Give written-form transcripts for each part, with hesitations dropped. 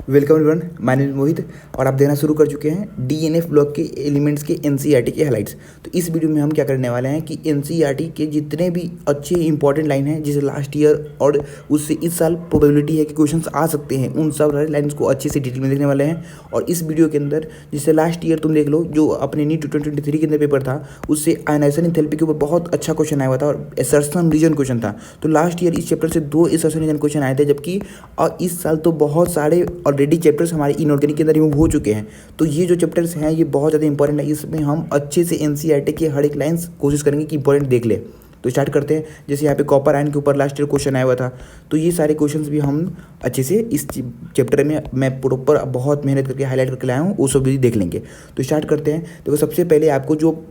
Welcome everyone, my name is Mohit और आप देखना शुरू कर चुके हैं डीएनएफ ब्लॉक के एलिमेंट्स के एनसीईआरटी के हाइलाइट्स। तो इस वीडियो में हम क्या करने वाले हैं कि एनसीईआरटी के जितने भी अच्छे इंपॉर्टेंट लाइन हैं जिसे लास्ट ईयर और उससे इस साल प्रोबेबिलिटी है कि क्वेश्चंस आ सकते हैं, उन सब लाइन्स को अच्छे से डिटेल में देखने वाले हैं। और इस वीडियो के अंदर जिससे लास्ट ईयर तुम देख लो जो अपने नीट 2023 के अंदर पेपर था उससे आयनाइजेशन एंथैल्पी के ऊपर बहुत अच्छा क्वेश्चन आया हुआ था और असर्शन रीजन क्वेश्चन था। तो लास्ट ईयर इस चैप्टर से 2 असर्शन रीजन क्वेश्चन आए थे, जबकि और इस साल तो बहुत सारे ऑलरेडी चैप्टर्स हमारे इनऑर्गेनिक के अंदर रिमूव हो चुके हैं। तो ये जो चैप्टर्स हैं ये बहुत ज़्यादा इंपॉर्टेंट है, इसमें हम अच्छे से एनसीईआरटी के हर एक लाइन्स कोशिश करेंगे कि इंपॉर्टेंट देख ले। तो स्टार्ट करते हैं। जैसे यहाँ पे कॉपर आयन के ऊपर लास्ट ईयर क्वेश्चन आया हुआ था, तो ये सारे क्वेश्चंस भी हम अच्छे से इस चैप्टर में मैं प्रॉपर बहुत मेहनत करके हाईलाइट करके लाया हूँ, वो सब भी देख लेंगे। तो स्टार्ट करते हैं। देखो सबसे पहले आपको जो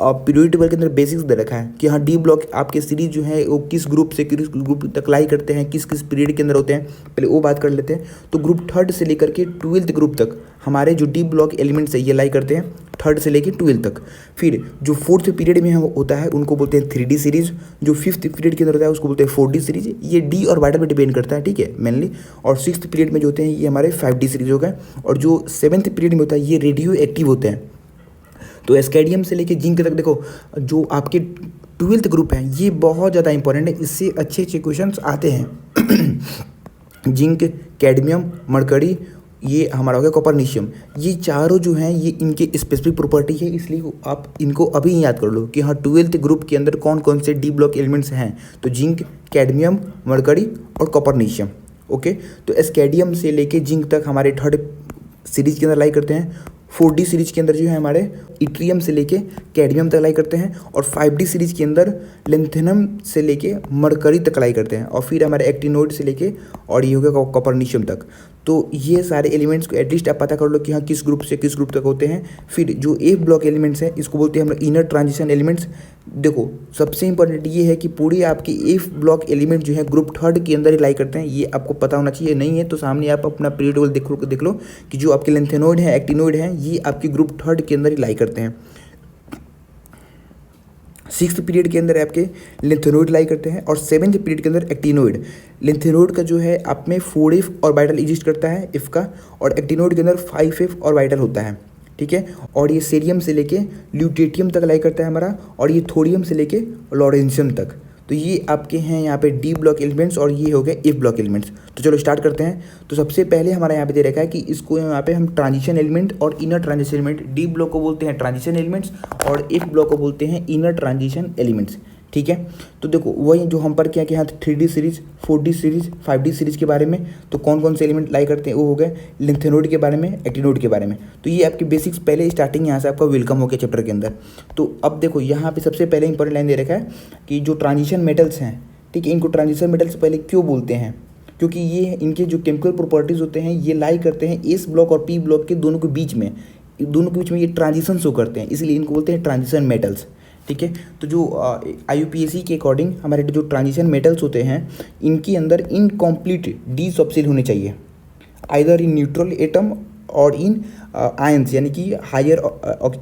पीरियोडिक टेबल के अंदर बेसिक्स दे रखा है कि हाँ डी ब्लॉक आपके सीरीज जो है वो किस ग्रुप से किस ग्रुप तक लाई करते हैं, किस किस पीरियड के अंदर होते हैं, पहले वो बात कर लेते हैं। तो ग्रुप 3rd से लेकर के 12th ग्रुप तक हमारे जो डी ब्लॉक एलिमेंट्स है ये लाई करते हैं 3rd से लेकर 12th तक। फिर जो 4th पीरियड में होता है उनको बोलते हैं 3D सीरीज, जो 5th पीरियड के अंदर होता है उसको बोलते हैं 4D सीरीज। ये डी और वाइटर पर डिपेंड करता है, ठीक है, मेनली। और 6th पीरियड में जो होते हैं ये हमारे 5D सीरीज हो गए। और जो 7th पीरियड में होता है ये रेडियो एक्टिव होते हैं। तो एस्केडियम से लेके जिंक तक देखो जो आपके 12th ग्रुप है ये बहुत ज़्यादा इंपॉर्टेंट है, इससे अच्छे अच्छे क्वेश्चंस आते हैं। जिंक, कैडमियम, मरकरी, ये हमारा हो गया कॉपरनीशियम। ये चारों जो हैं ये इनके स्पेसिफिक प्रॉपर्टी है, इसलिए आप इनको अभी ही याद कर लो कि हाँ 12th ग्रुप के अंदर कौन कौन से डी ब्लॉक एलिमेंट्स हैं। तो जिंक, कैडमियम, मरकरी और कॉपरनीशियम। ओके, तो एस्केडियम से लेके जिंक तक हमारे 3rd सीरीज के अंदर लाई करते हैं। 4D सीरीज के अंदर जो है हमारे इट्रियम से लेके कैडमियम तक लाई करते हैं। और 5D सीरीज के अंदर लेंथेनम से लेके मरकरी तक लाई करते हैं। और फिर हमारे एक्टिनोइड से लेके और ये हो गया कॉपरनीशियम तक। तो ये सारे एलिमेंट्स को एटलीस्ट आप पता कर लो कि हाँ किस ग्रुप से किस ग्रुप तक होते हैं। फिर जो एफ ब्लॉक एलिमेंट्स हैं इसको बोलते हैं हम लोग इनर ट्रांजिशन एलिमेंट्स। देखो सबसे इंपॉर्टेंट ये है कि पूरी आपकी एफ ब्लॉक एलिमेंट जो है ग्रुप 3rd के अंदर ही लाई करते हैं, ये आपको पता होना चाहिए। नहीं है तो सामने आप अपना पीरियड टेबल देख लो कि जो आपके लेंथेनोइड है, एक्टिनोइड है, ये आपके ग्रुप 3rd के अंदर ही लाई करते हैं। 6th पीरियड के अंदर आपके लेंथेनोइड लाई करते हैं और 7th पीरियड के अंदर एक्टिनोइड। लेंथेनोइड का जो है आप में 4F और वाइटल एग्जिस्ट करता है इफ का, और एक्टिनोइड के अंदर 5F और वाइटल होता है, ठीक है। और ये सीरियम से लेके ल्यूटेटियम तक लाई करता है हमारा, और ये थोरियम से लेके लॉरेंशियम तक। तो ये आपके हैं यहाँ पे डी ब्लॉक एलिमेंट्स और ये हो गए एफ ब्लॉक एलिमेंट्स। तो चलो स्टार्ट करते हैं। तो सबसे पहले हमारा यहाँ पे दे रखा है कि इसको यहाँ पे हम ट्रांजिशन एलिमेंट और inner transition element, D block को बोलते हैं ट्रांजिशन एलिमेंट्स और एफ ब्लॉक को बोलते हैं इनर ट्रांजिशन एलिमेंट्स, ठीक है। तो देखो वही जो हम पर किया कि हाँ 3D series, 4D series, 5D series के बारे में तो कौन कौन से एलिमेंट लाई करते हैं वो हो गए, लेंथेनोइड के बारे में, एक्टिनोइड के बारे में। तो ये आपके बेसिक्स पहले स्टार्टिंग यहाँ से आपका वेलकम हो गया चैप्टर के अंदर। तो अब देखो यहाँ पे सबसे पहले इंपॉर्टेंट लाइन दे रखा है कि जो ट्रांजिशन मेटल्स हैं, ठीक है, इनको ट्रांजिशन मेटल्स पहले क्यों बोलते हैं, क्योंकि ये इनके जो केमिकल प्रॉपर्टीज़ होते हैं ये लाई करते हैं एस ब्लॉक और पी ब्लॉक के दोनों के बीच में, ये ट्रांजिशन शो करते हैं, इसलिए इनको बोलते हैं ट्रांजिशन मेटल्स, ठीक है। तो जो IUPAC के अकॉर्डिंग हमारे जो ट्रांजिशन मेटल्स होते हैं इनके अंदर इनकम्प्लीट डी सबसेल होने चाहिए, आइदर इन न्यूट्रल एटम और इन आयंस, यानी कि हायर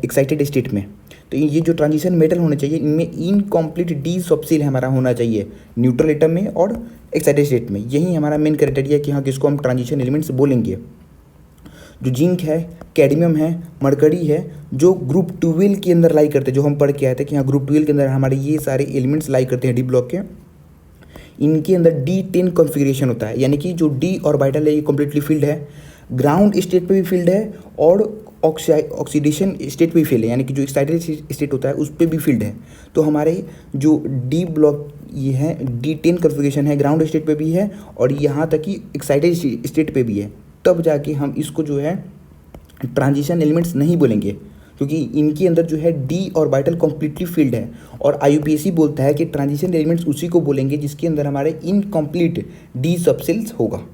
एक्साइटेड स्टेट में। तो ये जो ट्रांजिशन मेटल होने चाहिए इनमें इनकम्प्लीट डी सबसेल हमारा होना चाहिए न्यूट्रल एटम में और एक्साइटेड स्टेट में। यही हमारा मेन क्राइटेरिया कि हाँ किसको हम ट्रांजिशन एलिमेंट्स बोलेंगे। जो जिंक है, कैडमियम है, मरकरी है, जो ग्रुप 12 के अंदर लाई करते हैं, जो हम पढ़ के आए थे कि हाँ ग्रुप 12 के अंदर हमारे ये सारे एलिमेंट्स लाई करते हैं डी ब्लॉक के। इनके अंदर D10 कॉन्फ़िगरेशन होता है, यानी कि जो डी और वाइटल है ये कम्प्लीटली फील्ड है, ग्राउंड स्टेट पे भी फील्ड है और ऑक्सीडेशन स्टेट पे भी फील्ड है, यानी कि जो एक्साइटेड स्टेट होता है उस पर भी फील्ड है। तो हमारे जो डी ब्लॉक ये है D10 कॉन्फ़िगरेशन है, ग्राउंड स्टेट पे भी है और यहाँ तक कि एक्साइटेड स्टेट पे भी है, तब जाके हम इसको जो है ट्रांजिशन एलिमेंट्स नहीं बोलेंगे, क्योंकि इनके अंदर जो है डी और वाइटल कम्प्लीटली फील्ड है। और IUPAC बोलता है कि ट्रांजिशन एलिमेंट्स उसी को बोलेंगे जिसके अंदर हमारे इनकम्प्लीट डी सबसेल्स होगा,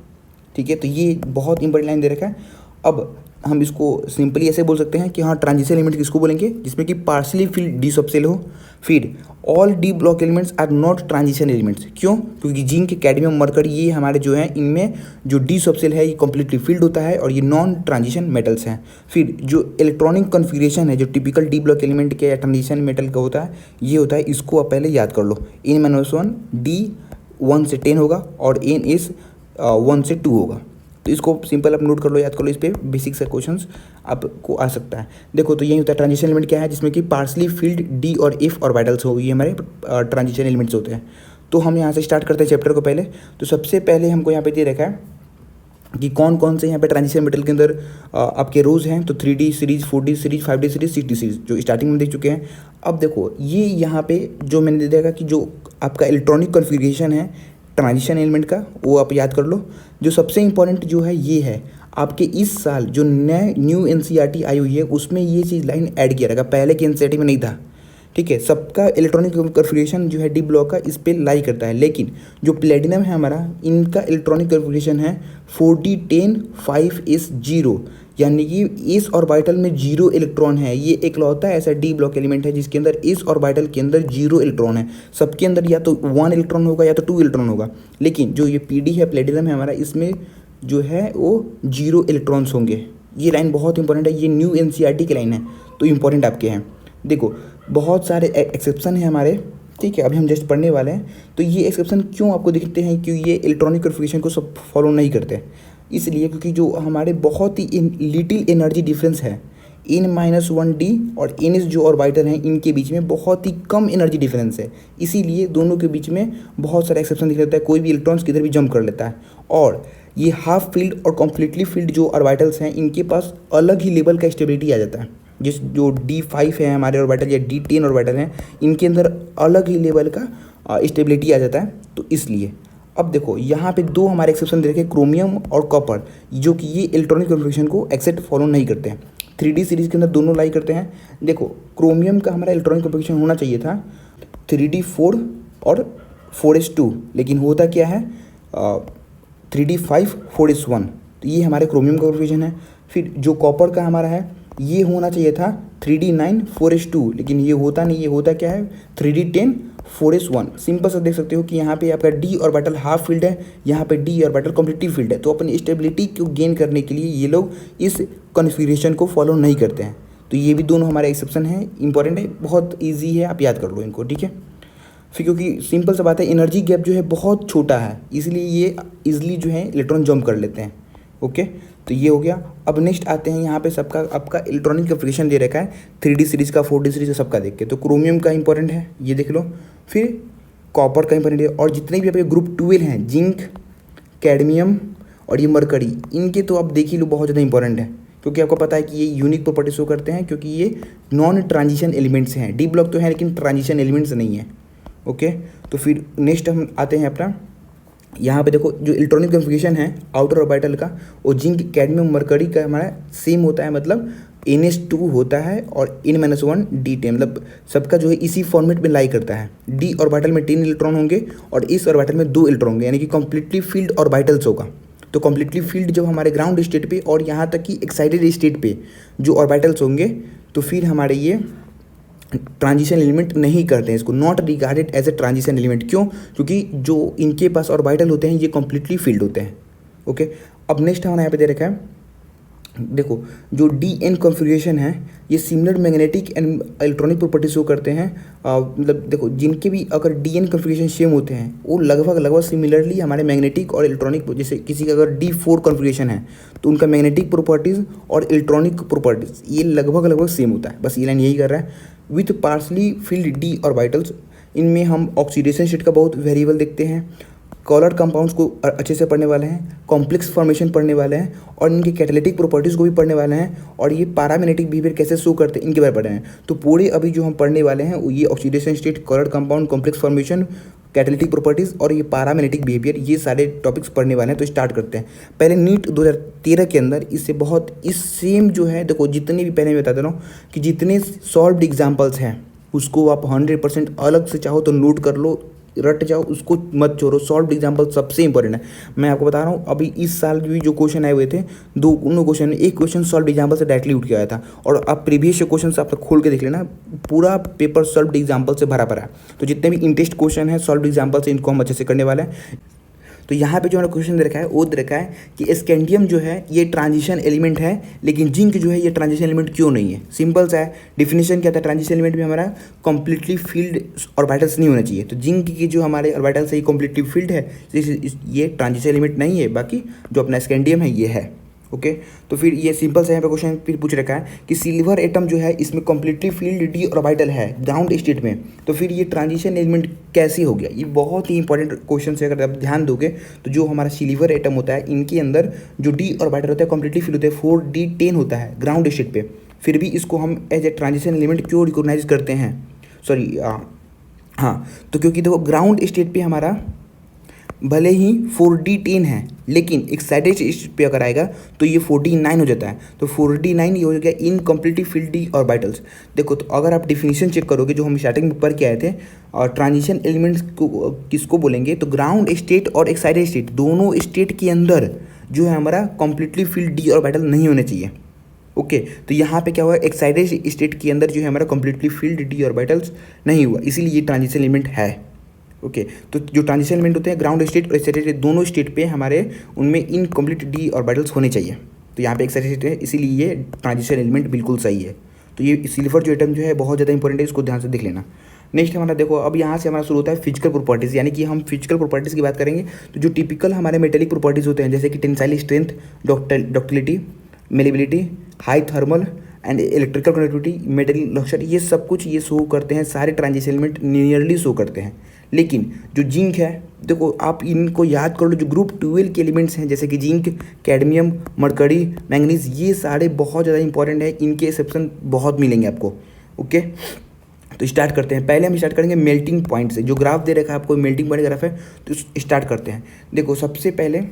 ठीक है। तो ये बहुत इंपॉर्टेंट लाइन दे रखा है। अब हम इसको सिंपली ऐसे बोल सकते हैं कि हाँ ट्रांजिशन एलिमेंट किसको बोलेंगे, जिसमें कि पार्शली फील्ड डी सबसेल हो। फिर all d block elements are not transition elements, क्यों, क्योंकि जिंक, कैडमियम, मरकरी ये हमारे जो हैं इनमें जो डी सबसेल है ये कम्प्लीटली फील्ड होता है और ये नॉन ट्रांजिशन मेटल्स हैं। फिर जो इलेक्ट्रॉनिक कॉन्फ़िगरेशन है जो टिपिकल डी ब्लॉक एलिमेंट के या ट्रांजिशन मेटल का होता है ये होता है, इसको आप पहले याद कर लो। N-1 D 1 से 10 होगा और N is 1 से 2 होगा। तो इसको सिंपल आप नोट कर लो, याद कर लो, इस पर बेसिक से क्वेश्चंस आपको आ सकता है। देखो तो यही होता है ट्रांजिशन एलिमेंट क्या है, जिसमें कि पार्सली फील्ड डी और इफ ऑर्बिटल्स हो, ये हमारे ट्रांजिशन एलिमेंट्स होते हैं। तो हम यहाँ से स्टार्ट करते हैं चैप्टर को। पहले तो सबसे पहले हमको यहाँ पे दे रखा है कि कौन कौन से यहाँ पे ट्रांजिशन मेटल के अंदर आपके रोज हैं। तो 3D series, 4D series, 5D series, 6D series जो स्टार्टिंग में देख चुके हैं। अब देखो ये यहाँ पे जो मैंने दे देखा कि जो आपका इलेक्ट्रॉनिक कॉन्फ़िगरेशन है ट्रांजिशन एलिमेंट का, वो आप याद कर लो। जो सबसे इंपॉर्टेंट जो है ये है आपके इस साल जो नए न्यू NCERT आई हुई है उसमें ये चीज़ लाइन ऐड किया रहेगा, पहले के NCERT में नहीं था। ठीक है, सबका इलेक्ट्रॉनिक कॉन्फ़िगरेशन जो है डी ब्लॉक का इस पे लाई करता है, लेकिन जो प्लेटिनम है हमारा, इनका इलेक्ट्रॉनिक कॉन्फ़िगरेशन है 4D10 5s0, यानी कि s ऑर्बिटल में 0 इलेक्ट्रॉन है। ये इकलौता ऐसा डी ब्लॉक एलिमेंट है जिसके अंदर s ऑर्बिटल के अंदर 0 इलेक्ट्रॉन है। सबके अंदर या तो 1 इलेक्ट्रॉन होगा या तो 2 इलेक्ट्रॉन होगा, लेकिन जो ये PD है, प्लेटिनम है हमारा, इसमें जो है वो 0 इलेक्ट्रॉन्स होंगे। ये लाइन बहुत इंपॉर्टेंट है, ये न्यू NCERT की लाइन है, तो इंपॉर्टेंट आपके हैं। देखो बहुत सारे एक्सेप्शन हैं हमारे, ठीक है, अभी हम जस्ट पढ़ने वाले हैं। तो ये एक्सेप्शन क्यों आपको दिखते हैं, क्योंकि ये इलेक्ट्रॉनिक कॉन्फ़िगरेशन को सब फॉलो नहीं करते, इसलिए क्योंकि जो हमारे बहुत ही लिटिल एनर्जी डिफरेंस है n-1d और n जो ऑर्बिटल हैं इनके बीच में बहुत ही कम एनर्जी डिफरेंस है, इसीलिए दोनों के बीच में बहुत सारा एक्सेप्शन दिख लेता है, कोई भी इलेक्ट्रॉन्स किधर भी जंप कर लेता है। और ये हाफ फील्ड और कम्प्लीटली फील्ड जो ऑर्बिटल्स हैं इनके पास अलग ही लेवल का स्टेबिलिटी आ जाता है। जो D5 है हमारे ऑर्बिटल या D10 ऑर्बिटल हैं, इनके अंदर अलग ही लेवल का स्टेबिलिटी आ जाता है। तो इसलिए अब देखो यहाँ पे दो हमारे एक्सेप्शन दे रखे, क्रोमियम और कॉपर, जो कि ये इलेक्ट्रॉनिक कॉन्फ़िगरेशन को एक्सेप्ट फॉलो नहीं करते हैं। 3D सीरीज़ के अंदर दोनों लाई करते हैं। देखो क्रोमियम का हमारा इलेक्ट्रॉनिक कॉन्फ़िगरेशन होना चाहिए था 3D4 और 4s2, लेकिन होता क्या है 3D5 4s1, तो ये हमारे क्रोमियम का कॉन्फ़िगरेशन है। फिर जो कॉपर का हमारा है ये होना चाहिए था 3D9 4s2, लेकिन ये होता नहीं, ये होता क्या है 3D10 4s1। सिंपल सा देख सकते हो कि यहाँ पे आपका D ऑर्बिटल हाफ फील्ड है, यहाँ पे D ऑर्बिटल कम्प्लीटली फील्ड है। तो अपनी स्टेबिलिटी को गेन करने के लिए ये लोग इस कॉन्फ़िगरेशन को फॉलो नहीं करते हैं। तो ये भी दोनों हमारे एक्सेप्शन हैं, इंपॉर्टेंट है, बहुत ईजी है, आप याद कर लो इनको, ठीक है। फिर क्योंकि सिंपल सा बात है, एनर्जी गैप जो है बहुत छोटा है, इसलिए ये ईजिली जो है इलेक्ट्रॉन जंप कर लेते हैं। ओके, तो ये हो गया। अब नेक्स्ट आते हैं, यहाँ पे सबका आपका इलेक्ट्रॉनिक कॉन्फ़िगरेशन दे रखा है 3D सीरीज़ का, 4D सीरीज़ का, सबका देख के। तो क्रोमियम का इंपॉर्टेंट है, ये देख लो। फिर कॉपर का इंपॉर्टेंट है, और जितने भी आपके ग्रुप 12 हैं, जिंक, कैडमियम और ये मरकरी, इनके तो आप देख ही लो, बहुत ज़्यादा इंपॉर्टेंट है, क्योंकि आपको पता है कि ये यूनिक प्रॉपर्टी शो करते हैं, क्योंकि ये नॉन ट्रांजिशन एलिमेंट्स हैं। डी ब्लॉक तो है लेकिन ट्रांजिशन एलिमेंट्स नहीं है। ओके, तो फिर नेक्स्ट हम आते हैं अपना, यहाँ पे देखो जो इलेक्ट्रॉनिक कॉन्फ़िगरेशन है आउटर ऑर्बिटल का, वो जिंक, कैडमियम, मरकरी का हमारा सेम होता है, मतलब NS2 होता है और n-1 D10, मतलब सबका जो है इसी फॉर्मेट में लाई करता है। D ऑर्बिटल में 10 इलेक्ट्रॉन होंगे और इस ऑर्बिटल में 2 इलेक्ट्रॉन होंगे, यानी कि कम्प्लीटली फील्ड ऑर्बिटल्स होगा। तो कम्प्लीटली फील्ड जब हमारे ग्राउंड स्टेट पे और यहाँ तक कि एक्साइटेड स्टेट पे जो ऑर्बिटल्स होंगे, तो फिर हमारे ये ट्रांजिशन एलिमेंट नहीं करते हैं, इसको not regarded as a transition element. क्यों? क्योंकि जो इनके पास ऑर्बिटल होते हैं ये कम्प्लीटली फील्ड होते हैं। ओके, अब नेक्स्ट हमारे यहाँ पे दे रखा है, देखो जो DN कॉन्फ़िगरेशन है ये similar magnetic and electronic property show करते हैं। मतलब देखो जिनके भी अगर DN कॉन्फ़िगरेशन सेम होते हैं वो लगभग सिमिलरली हमारे मैग्नेटिक और इलेक्ट्रॉनिक, जैसे किसी का अगर D4 कॉन्फ़िगरेशन है तो उनका मैग्नेटिक प्रॉपर्टीज़ और इलेक्ट्रॉनिक प्रॉपर्टीज़ ये लगभग सेम होता है। बस ये लाइन यही कर रहा है। With partially filled D orbitals, इनमें हम ऑक्सीडेशन स्टेट का बहुत वेरिएबल देखते हैं, कॉलर कंपाउंड्स को अच्छे से पढ़ने वाले हैं, कॉम्प्लेक्स फॉर्मेशन पढ़ने वाले हैं, और इनके कैटालिटिक प्रॉपर्टीज़ को भी पढ़ने वाले हैं, और ये पैरामैग्नेटिक बिहेवियर कैसे शो करते हैं इनके बारे में पढ़ रहे हैं। तो पूरे अभी जो हम पढ़ने वाले हैं वो ये oxidation state, colour compound, complex formation, catalytic properties और ये पैरामैग्नेटिक बिहेवियर, ये सारे टॉपिक्स पढ़ने वाले हैं। तो स्टार्ट करते हैं। पहले नीट 2013 के अंदर इससे बहुत इस सेम जो है, देखो जितने भी, पहले मैं बता दे रहा हूँ कि जितने सॉल्व्ड एग्जाम्पल्स हैं उसको आप 100% अलग से चाहो तो नोट कर लो, रट जाओ, उसको मत छोड़ो। सॉल्व्ड एग्जाम्पल सबसे इंपॉर्टेंट है। मैं आपको बता रहा हूँ अभी इस साल भी जो क्वेश्चन आए हुए थे, दोनों क्वेश्चन में एक क्वेश्चन सॉल्व्ड एग्जाम्पल से डायरेक्टली उठ के आया था, और आप प्रीवियस क्वेश्चन से आप खोल के देख लेना, पूरा पेपर सॉल्व्ड एग्जाम्पल से भरा पड़ा है। तो जितने भी इंटरेस्ट क्वेश्चन है सॉल्व्ड एग्जाम्पल से, इनको हम अच्छे से करने वाले हैं। तो यहाँ पे जो हमारा क्वेश्चन दे रखा है वो दे रखा है कि स्कैंडियम जो है ये ट्रांजिशन एलिमेंट है, लेकिन जिंक जो है ये ट्रांजिशन एलिमेंट क्यों नहीं है। सिंपल सा है, डिफिनेशन क्या था, ट्रांजिशन एलिमेंट में हमारा कंप्लीटली फील्ड ऑर्बिटल्स नहीं होना चाहिए। तो जिंक की जो हमारे ऑर्बिटल्स है ये कंप्लीटली फील्ड है, ये ट्रांजिशन एलिमेंट नहीं है, बाकी जो अपना स्कैंडियम है ये है। ओके तो फिर ये सिंपल सा यहाँ पे क्वेश्चन फिर पूछ रखा है कि सिल्वर एटम जो है इसमें कंप्लीटली फील्ड डी ऑर्बिटल है ग्राउंड स्टेट में, तो फिर ये ट्रांजिशन एलिमेंट कैसे हो गया। ये बहुत ही इंपॉर्टेंट क्वेश्चन है, अगर आप ध्यान दोगे तो जो हमारा सिल्वर एटम होता है इनके अंदर जो डी ऑर्बिटल होता है कंप्लीटली फील्ड होता है, 4d10 होता है ग्राउंड स्टेट पे, फिर भी इसको हम एज ए ट्रांजिशन एलिमेंट क्यों रिकॉग्नाइज करते हैं। सॉरी हाँ, तो क्योंकि देखो ग्राउंड स्टेट पे हमारा भले ही 4d10 है, लेकिन एक्साइटेड स्टेट पे अगर आएगा तो ये 4d9 हो जाता है। तो 4d9 ये हो गया इनकम्प्लीटली फील्ड डी ऑर्बिटल्स। देखो तो अगर आप डिफिनीशन चेक करोगे जो हम स्टार्टिंग में पढ़ के आए थे, और ट्रांजिशन एलिमेंट्स को किसको बोलेंगे, तो ग्राउंड स्टेट और एक्साइटेड स्टेट दोनों स्टेट के अंदर जो है हमारा कम्प्लीटली फील्ड डी ऑर्बिटल नहीं होने चाहिए। ओके तो यहाँ पे क्या हुआ, एक्साइटेड स्टेट के अंदर जो है हमारा कम्प्लीटली फील्ड डी ऑर्बिटल्स नहीं हुआ, इसीलिए ये ट्रांजिशन एलिमेंट है। ओके तो जो ट्रांजिशन एलिमेंट होते हैं ग्राउंड स्टेट और एक्साइटेड दोनों स्टेट पे हमारे उनमें इनकम्प्लीट डी ऑर्बिटल्स होने चाहिए। तो यहाँ पे एक्साइटेड स्टेट है, इसीलिए ये ट्रांजिशन एलिमेंट बिल्कुल सही है। तो ये सिल्वर जो एटम जो है बहुत ज़्यादा इंपॉर्टेंट है, इसको ध्यान से देख लेना। नेक्स्ट हमारा देखो, अब यहाँ से हमारा शुरू होता है फिजिकल प्रॉपर्टीज़, यानी कि हम फिजिकल प्रॉपर्टीज़ की बात करेंगे तो जो टिपिकल हमारे मेटेलिक प्रॉपर्टीज़ होते हैं जैसे कि tensile strength, ductility, malleability, high thermal and electrical conductivity, metallic लक्षण, ये सब कुछ ये शो करते हैं, सारे ट्रांजिशन एलिमेंट नियरली शो करते हैं। लेकिन जो जिंक है, देखो आप इनको याद कर लो, जो ग्रुप 12 के एलिमेंट्स हैं जैसे कि जिंक, कैडमियम, मरकरी, मैंगनीज, ये सारे बहुत ज़्यादा इंपॉर्टेंट है, इनके एक्सेप्शन बहुत मिलेंगे आपको। ओके तो स्टार्ट करते हैं। पहले हम स्टार्ट करेंगे मेल्टिंग पॉइंट से, जो ग्राफ दे रखा है आपको मेल्टिंग पॉइंट ग्राफ है, तो स्टार्ट करते हैं। देखो सबसे पहले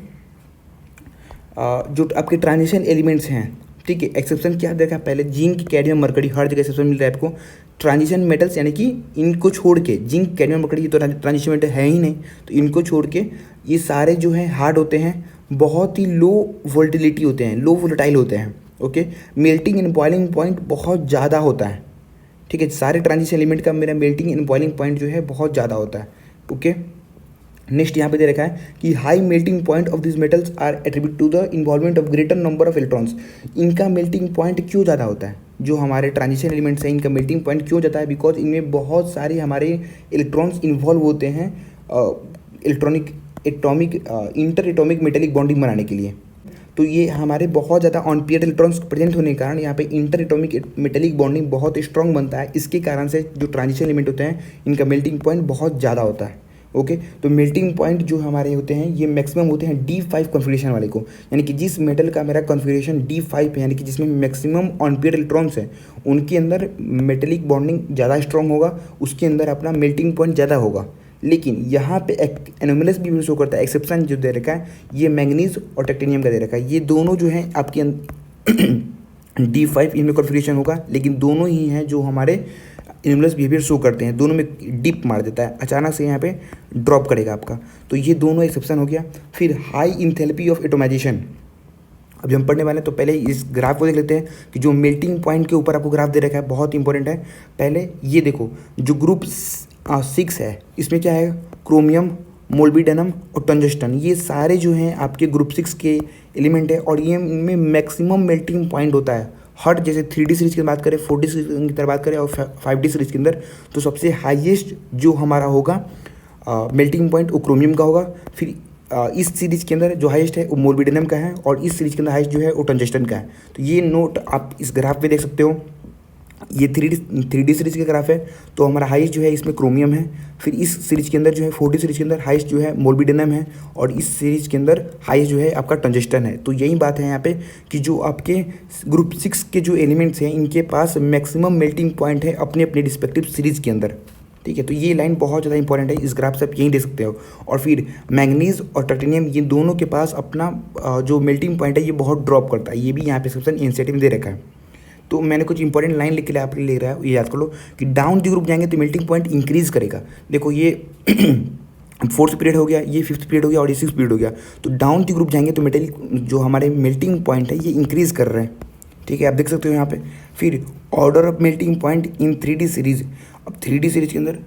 जो आपके ट्रांजिशन एलिमेंट्स हैं, ठीक है, एक्सेप्शन क्या देखा पहले, जिंक, कैडमियम, मरकरी, हर जगह एक्सेप्शन मिल रहा है आपको। ट्रांजिशन मेटल्स यानी कि इनको छोड़ के, जिंक, कैडमियम, मरकरी ये तो ट्रांजिशन मेटल है ही नहीं, तो इनको छोड़ के ये सारे जो हैं हार्ड होते हैं, बहुत ही लो वोल्टिलिटी होते हैं, लो वोलेटाइल होते हैं। Okay melting and boiling point बहुत ज़्यादा होता है, ठीक है, सारे ट्रांजिशन एलिमेंट का मेरा मेल्टिंग एंड बॉइलिंग पॉइंट जो है बहुत ज़्यादा होता है। ओके नेक्स्ट यहाँ पे दे रखा है कि high melting point of this metals are attribute to the involvement of greater number of electrons. इनका मेल्टिंग पॉइंट क्यों ज़्यादा होता है, जो हमारे ट्रांजिशन एलिमेंट्स हैं इनका मेल्टिंग पॉइंट क्यों जाता है, बिकॉज इनमें बहुत सारे हमारे इलेक्ट्रॉन्स इन्वॉल्व होते हैं इंटर एटॉमिक मेटेलिक बॉन्डिंग बनाने के लिए। तो ये हमारे बहुत ज़्यादा ऑन पेयर इलेक्ट्रॉन्स प्रेजेंट होने के कारण यहाँ पे इंटर एटॉमिक मेटेलिक बॉन्डिंग बहुत स्ट्रॉन्ग बनता है। इसके कारण से जो ट्रांजिशन एलिमेंट होते हैं इनका मेल्टिंग पॉइंट बहुत ज़्यादा होता है। ओके तो मेल्टिंग पॉइंट जो हमारे होते हैं ये मैक्सिमम होते हैं D5 कॉन्फ़िगरेशन वाले को, यानी कि जिस मेटल का मेरा कॉन्फ़िगरेशन D5 है, यानी कि जिसमें मैक्सिमम ऑन पेयर इलेक्ट्रॉन्स हैं, उनके अंदर मेटेलिक बॉन्डिंग ज़्यादा स्ट्रॉन्ग होगा, उसके अंदर अपना मेल्टिंग पॉइंट ज़्यादा होगा। लेकिन यहाँ पे एक एनोमलस भी शो करता है, एक्सेप्शन जो दे रखा है ये मैंगनीज और टाइटेनियम का दे रखा है, ये दोनों जो हैं आपके D5 इनमें कॉन्फ़िगरेशन होगा, लेकिन दोनों ही हैं जो हमारे एनोमलस बिहेवियर शो करते हैं, दोनों में डिप मार देता है, अचानक से यहाँ पे ड्रॉप करेगा आपका, तो ये दोनों एक्सेप्शन हो गया। फिर हाई इंथैल्पी ऑफ एटोमाइजेशन, अब जब हम पढ़ने वाले हैं तो पहले इस ग्राफ को देख लेते हैं कि जो मेल्टिंग पॉइंट के ऊपर आपको ग्राफ दे रखा है बहुत इंपॉर्टेंट है। पहले ये देखो जो ग्रुप 6 है इसमें क्या है, क्रोमियम, मोल्बिडेनम और टंजस्टन, ये सारे जो हैं आपके ग्रुप 6 के एलिमेंट है, और ये इनमें मैक्सिमम मेल्टिंग पॉइंट होता है। हर जैसे 3D सीरीज की बात करें, 4D सीरीज की तरह बात करें और 5D सीरीज के अंदर, तो सबसे हाईएस्ट जो हमारा होगा मेल्टिंग पॉइंट वो क्रोमियम का होगा। फिर इस सीरीज के अंदर जो हाईएस्ट है वो मोल्बिडेनम का है, और इस सीरीज के अंदर हाईएस्ट जो है वो टंजस्टन का है। तो ये नोट आप इस ग्राफ में देख सकते हो, ये 3D सीरीज का ग्राफ है, तो हमारा हाईएस्ट जो है इसमें क्रोमियम है। फिर इस सीरीज के अंदर जो है 4D सीरीज के अंदर हाईएस्ट जो है मोल्बिडेनम है, और इस सीरीज के अंदर हाईएस्ट जो है आपका टंजस्टन है। तो यही बात है यहाँ पे कि जो आपके ग्रुप 6 के जो एलिमेंट्स हैं इनके पास मैक्सिमम मेल्टिंग पॉइंट है अपने अपने रिस्पेक्टिव सीरीज के अंदर, ठीक है। तो ये लाइन बहुत ज़्यादा इंपॉर्टेंट है, इस ग्राफ से आप यहीं देख सकते हो। और फिर मैंगनीज और टाइटेनियम ये दोनों के पास अपना जो मेल्टिंग पॉइंट है ये बहुत ड्रॉप करता है, ये भी यहाँ पे सेक्शन इनिशिएटिव दे रखा है। तो मैंने कुछ इंपॉर्टेंट लाइन लिख के आप ले रहा है, ये याद कर लो कि डाउन द ग्रुप जाएंगे तो मेल्टिंग पॉइंट इंक्रीज करेगा। देखो ये 4th पीरियड हो गया, ये 5th पीरियड हो गया और ये 6th पीरियड हो गया, तो डाउन द ग्रुप जाएंगे तो मेटेलिक जो हमारे मेल्टिंग पॉइंट है ये इंक्रीज कर रहे हैं, ठीक है, आप देख सकते हो यहाँ पे। फिर order of melting point in 3D series, अब 3D सीरीज के अंदर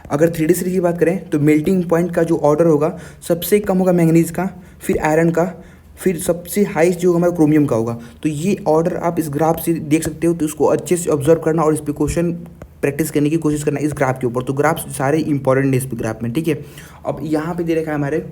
अगर 3D सीरीज की बात करें तो मेल्टिंग पॉइंट का जो ऑर्डर होगा सबसे कम होगा मैंगनीज का, फिर आयरन का, फिर सबसे हाईएस्ट जो हमारा क्रोमियम का होगा। तो ये ऑर्डर आप इस ग्राफ से देख सकते हो, तो इसको अच्छे से ऑब्जर्व करना और इस पे क्वेश्चन प्रैक्टिस करने की कोशिश करना इस ग्राफ के ऊपर। तो ग्राफ सारे इंपॉर्टेंट है इस ग्राफ में, ठीक है। अब यहाँ पे दे रखा है हमारे